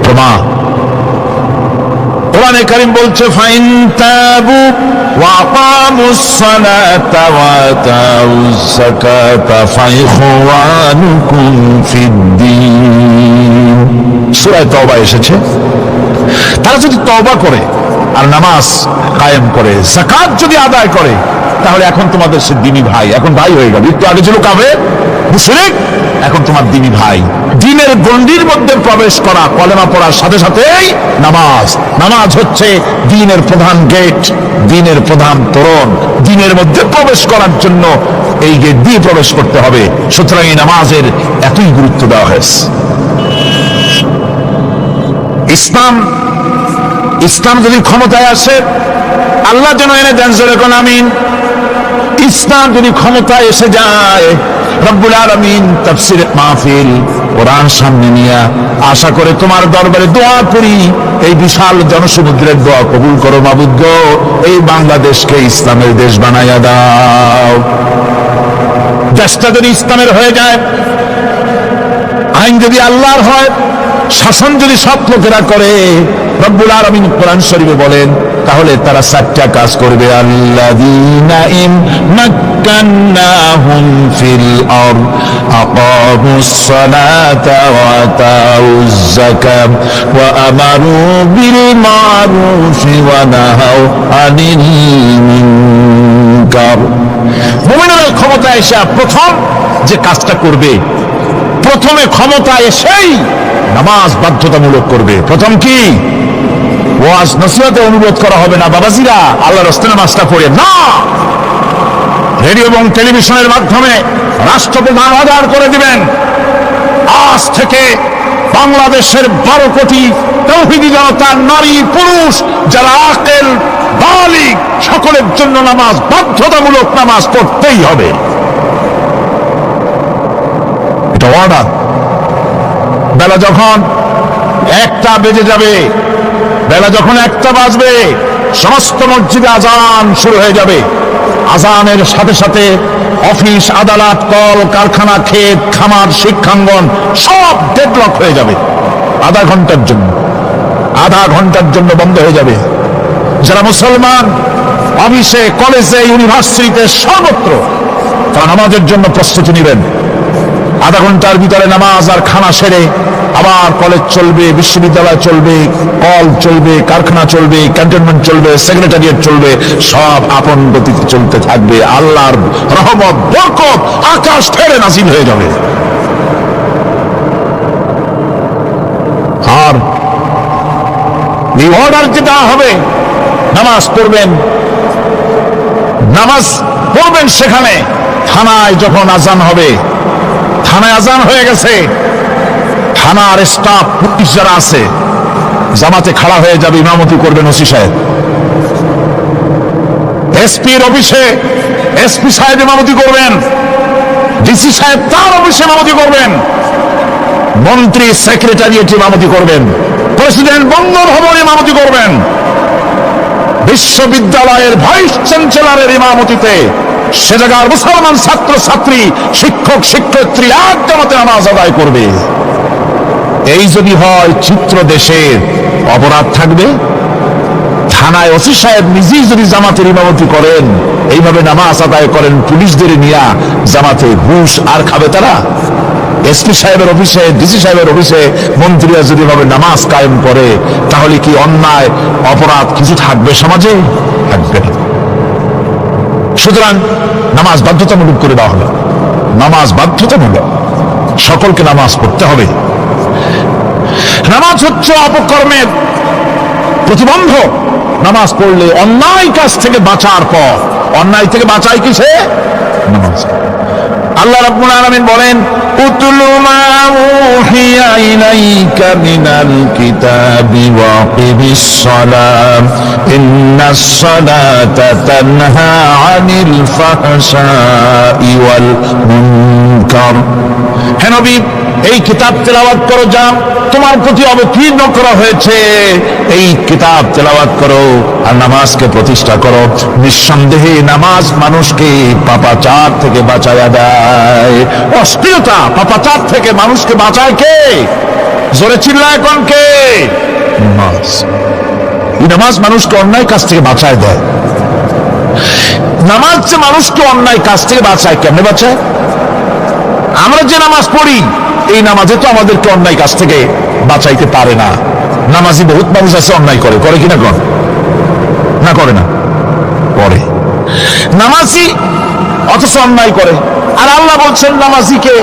প্রমাণ। কোরআনে কারীম বলছে, ফাইন তাবু ওয়া আকামুস সালাতা ওয়া আতাউজ যাকাতা ফাইখওয়ানুকুম ফিদ্দীন। সূরা তওবা এসেছে, তারা যদি তওবা করে আর নামাজ কায়েম করে, যাকাত যদি আদায় করে, তাহলে এখন তোমাদের সে দ্বীনি ভাই, এখন ভাই হয়ে গেল। একটু আগে ছিল কাফের মুশরিক, এখন তোমার দ্বীনি ভাই। দ্বীনের গণ্ডির মধ্যে প্রবেশ করা, কলেমা পড়ার সাথে সাথেই নামাজ। নামাজ হচ্ছে দ্বীনের প্রধান গেট, দ্বীনের প্রধান তোরণ। দ্বীনের মধ্যে প্রবেশ করার জন্য এই গেট দিয়ে প্রবেশ করতে হবে। সুতরাং এই নামাজের এতই গুরুত্ব দেওয়া হয়েছে। ইসলাম যদি ক্ষমতায় আসে, আল্লাহ যেন এনে দেন জোরে কোন আমিন। ইসলাম যদি ক্ষমতায় এসে যায়, রব্বুল আলামিন তাফসীরে মাহফিল কোরআন সামনে নিয়ে আশা করে তোমার দরবারে দোয়া করি, এই বিশাল জনসমুদ্রের দোয়া কবুল করো মাবুদ গো, এই বাংলাদেশকে ইসলামের দেশ বানাইয়া দাও। দেশটা যদি ইসলামের হয়ে যায়, আইন যদি আল্লাহর হয়, শাসন যদি সৎ লোকেরা করে, রব্বুল আলামিন কোরআন শরীফে বলেন, তাহলে তারা 4টা কাজ করবে। আল্লাযীনা ইমাক্কান্নাহুম ফিল আরদ আকামুস সালাতা ওয়া আতাউজ যাকাত ওয়া আমারু বিল মারুফি ওয়া নাহাউ আনিল মুনকার। মুমিনরা ক্ষমতা এসে প্রথম যে কাজটা করবে, প্রথমে ক্ষমতা এসেই নামাজ বাধ্যতামূলক করবে। প্রথম কি? ওয়াজ নসিহতে অনুরোধ করা হবে না, বাবাজিরা আল্লাহর রাস্তায় নামাজটা পড়ে না। রেডিও এবং টেলিভিশনের মাধ্যমে রাষ্ট্রপ্রধান অর্ডার করে দিবেন, আজ থেকে বাংলাদেশের 12 কোটি তাওহীদি জনতা, নারী পুরুষ যারা আকেল বালিগ, সকলের জন্য নামাজ বাধ্যতামূলক, নামাজ পড়তেই হবে। এটা অর্ডার। বেলা যখন 1টা বেজে যাবে, বেলা যখন 1টা বাজবে, সমস্ত মসজিদে আজান শুরু হয়ে যাবে। আজানের সাথে সাথে অফিস, আদালত, কল কারখানা, ক্ষেত খামার, শিক্ষাঙ্গন সব ডেডলক হয়ে যাবে। আধা ঘন্টার জন্য বন্ধ হয়ে যাবে। যারা মুসলমান অফিসে, কলেজে, ইউনিভার্সিটিতে সর্বত্র তারা নামাজের জন্য প্রস্তুতি নেবেন। আধা ঘন্টার ভিতরে নামাজ আর খানা সেরে আবার কলেজ চলবে, বিশ্ববিদ্যালয় চলবে, কল চলবে, কারখানা চলবে, ক্যান্টনমেন্ট চলবে, সেক্রেটারিয়েট চলবে, সব আপন গতিতে চলতে থাকবে। আল্লাহর রহমত, বরকত আকাশ থেকে নাযিল হয়ে যাবে। আর এই অর্ডার যেটা হবে, নামাজ পড়বেন সেখানে। থানায় যখন আজান হবে, থানায় আজান হয়ে গেছে, থানার স্টাফ পুলিশ যারা আছে জামাতে খাড়া হয়ে যাবে, ইমামতি করবেন ওসি সাহেব। এসপির অফিসে এসপি সাহেব ইমামতি করবেন, ডিসি সাহেব তার অফিসে ইমামতি করবেন, মন্ত্রী সেক্রেটারিয়েট ইমামতি করবেন, প্রেসিডেন্ট বঙ্গভবন ইমামতি করবেন, বিশ্ববিদ্যালয়ের ভাইস চ্যান্সেলরের ইমামতিতে সে জায়গার মুসলমান ছাত্র ছাত্রী, শিক্ষক শিক্ষয়িত্রী এক জামাতে নামাজ আদায় করবে। এই যদি হয় চিত্র দেশের, অপরাধ থাকবে? থানায় ওসি সাহেব নিজেই যদি জামাতের ইমামতি করেন, এইভাবে নামাজ আদায় করেন পুলিশদের নিয়ে জামাতে, ঘুষ আর খাবে তারা? এসপি সাহেবের অফিসে, ডিসি সাহেবের অফিসে মন্ত্রীরা যদি ভাবে নামাজ কায়েম করে, তাহলে কি অন্যায় অপরাধ কিছু থাকবে সমাজে? থাকবে না। সুতরাং নামাজ বাধ্যতামূলক করে দেওয়া হলো। নামাজ বাধ্যতামূলক, সকলকে নামাজ পড়তে হবে। নামাজ হচ্ছে অপকর্মের প্রতিবন্ধক। নামাজ পড়লে অন্যায় কাজ থেকে বাঁচার পর, অন্যায় থেকে বাঁচায় কিসে? নামাজ। আল্লাহ রাব্বুল আলামিন বলেন, উতলু মা উহিয়া ইলাইকা মিনাল কিতাবি ওয়া আকিমিস সালাম ইন্নাস সালাতা তানহা আনিল ফাহশাই ওয়াল মুনকার। হে নবী, এই কিতাব তেলাওয়াত করো যা তোমার প্রতি অবতীর্ণ করা হয়েছে, এই কিতাব তেলাওয়াত করো আর নামাজকে প্রতিষ্ঠা করো। নিঃসন্দেহে নামাজ মানুষকে পাপাচার থেকে বাঁচায়া দেয়। অশ্লীলতা, পাপাচার থেকে মানুষকে বাঁচায় কে? জোরে চিল্লায় কোন কে? নামাজ। এই নামাজ মানুষকে অন্যায় কাজ থেকে বাঁচায় দেয়। নামাজ যে মানুষকে অন্যায় কাজ থেকে বাঁচায়, কেমনে বাঁচায়? আমরা যে নামাজ পড়ি, এই নামাজে তো আমাদেরকে অন্যায় কাজ থেকে বাঁচাইতে পারে না। নামাজি বহুত মানুষ আছে অন্যায় করে, করে কিনা কর না? করে না? করে। নামাজি অথচ অন্যায় করে। আর আল্লাহ বলছেন নামাজিকে,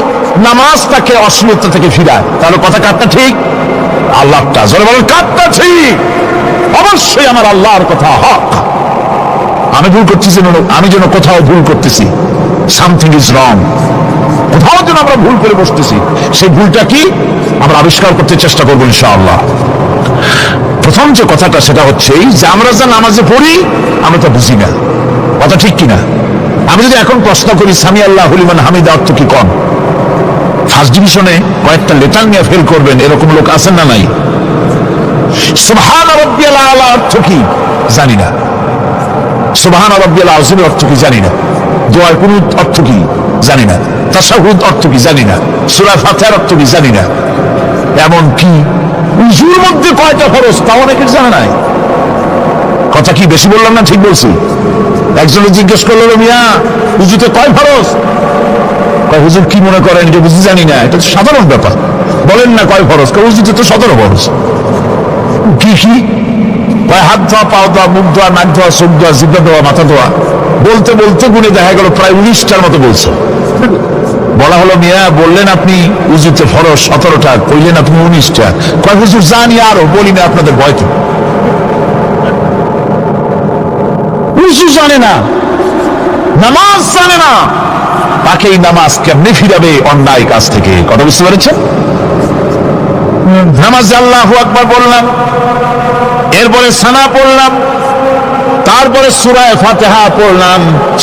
নামাজ তাকে অশ্লীলতা থেকে ফিরায়। তাহলে কথা কাটটা ঠিক? আল্লাহটা জোরে বলেন, কাটটা ঠিক? অবশ্যই আমার আল্লাহর কথা হক। আমি ভুল করতেছি, আমি যেন কোথাও ভুল করতেছি, সামথিং ইজ রং, কোথাও যেন আমরা ভুল করে বসতেছি, সেই ভুলটা কি আমরা আবিষ্কার করতে চেষ্টা করবো ইনশাআল্লাহ। প্রথম যে কথাটা সেটা হচ্ছে এই যে আমরা যা নামাজে পড়ি আমরা তা বুঝি না। কথা ঠিক কিনা? আমি যদি এখন প্রশ্ন করি সামি আল্লাহু লিমান হামিদা অর্থ কি, কম ফার্স্ট ডিভিশনে কয়েকটা লেটার নিয়ে ফেল করবেন, এরকম লোক আছেন না নাই? সুবহান রাব্বিয়াল আলা অর্থ কি জানি না, সুবহান রাব্বিয়াল আযীমের অর্থ কি জানি না, দোয়ার কুনুত অর্থ কি জানি না, তাশাহুদ অর্থ কি জানি না, সূরা ফাতিহার অর্থ কি জানি না। এমন কি উযুর মধ্যে কয়টা ফরজ তাও অনেকের জানা নাই। কথা কি বেশি বললাম না ঠিক বলছি? একজনে জিজ্ঞেস করলো, মিয়া উযুতে কয় ফরজ? কয় হুজুর কি মনে করেন যে বুঝি জানি না, এটা তো সাধারণ ব্যাপার, বলেন না কয় ফরজ? কয় উযুতে তো 17 ফরজ। কি কি? কয় হাত ধোয়া, পাও ধোয়া, মুখ ধোয়া, নাক ধোয়া, চোখ ধোয়া, জিহ্বা ধোয়া, মাথা ধোয়া। বলতে বলতে গুণে দেখা গেল প্রায় 19টার মতো বলছে। বলা হলো, মিয়া বললেন আপনি উযুতে ফরজ 17টা, কইলেন আপনি 19টা। কয় হুজুর জানি আরো, বলি না আপনাদের ভয় কি? উযু জানে না, নামাজ জানে না, তাকে এই নামাজ কেমনে ফিরাবে অন্যায় কাজ থেকে? কথা বুঝতে পেরেছেন? নামাজে আল্লাহু আকবার বললাম, এরপরে সানা পড়লাম, তারপরে সূরা ফাতিহা পড়লাম।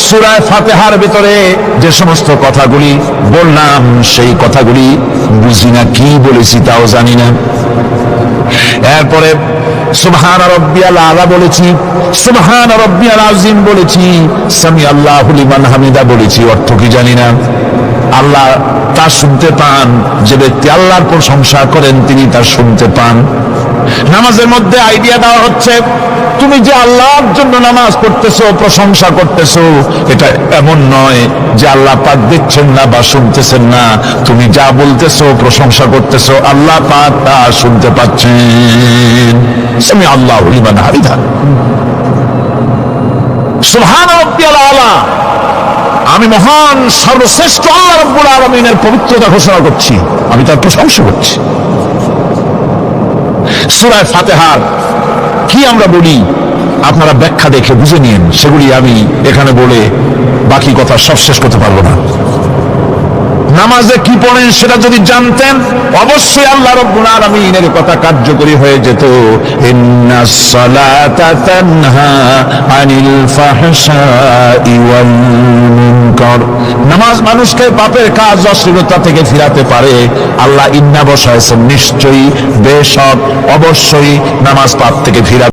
সূরা ফাতিহার ভিতরে যে সমস্ত কথাগুলি বললাম সেই কথাগুলি বুঝি না, কি বলেছি তাও জানি না। এরপরে সুবহান রাব্বিয়াল আলা বলেছি, সুবহান রাব্বিয়াল আযীম বলেছি, সামি আল্লাহু লিমান হামিদা বলেছি, অর্থ কি জানি না? আল্লাহ তা শুনতে পান, যে ব্যক্তি আল্লাহর প্রশংসা করেন তিনি তা শুনতে পান। নামাজের মধ্যে আইডিয়া দেওয়া হচ্ছে, তুমি যে আল্লাহর জন্য নামাজ পড়তেছো, প্রশংসা করতেছো, এটা এমন নয় যে আল্লাহ পাক দেখছেন না বা শুনতেছেন না। তুমি যা বলতেছো, প্রশংসা করতেছো, আল্লাহ পাক তা শুনতে পাচ্ছেন। সামি আল্লাহু লিমান হামিদা। সুবহান রাব্বিয়াল আলা। আমি মহান সর্বশ্রেষ্ঠ আল্লাহ রাব্বুল আলামিনের পবিত্রতা ঘোষণা করছি, আমি তার প্রশংসা করছি। সূরা ফাতিহার কি আমরা বলি আপনারা ব্যাখ্যা দেখে বুঝে নিন, সেগুলি আমি এখানে বলে বাকি কথা সব শেষ করতে পারবো না। নামাজে কি পড়েন সেটা যদি জানতেন, অবশ্যই আল্লাহ রাব্বুল আলামিনের কথা কার্যকরী হয়ে যেত। ইন্নাস সালাতা তানহা আনিল ফাহশাই ওয়াল মুনকার। নামাজ মানুষকে পাপের কাজ, অশ্লীলতা থেকে ফিরাতে পারে। আল্লাহ ইন্না বসায়ছেন, নিশ্চয়ই, বেশক, অবশ্যই নামাজ পাপ থেকে ফিরাবে।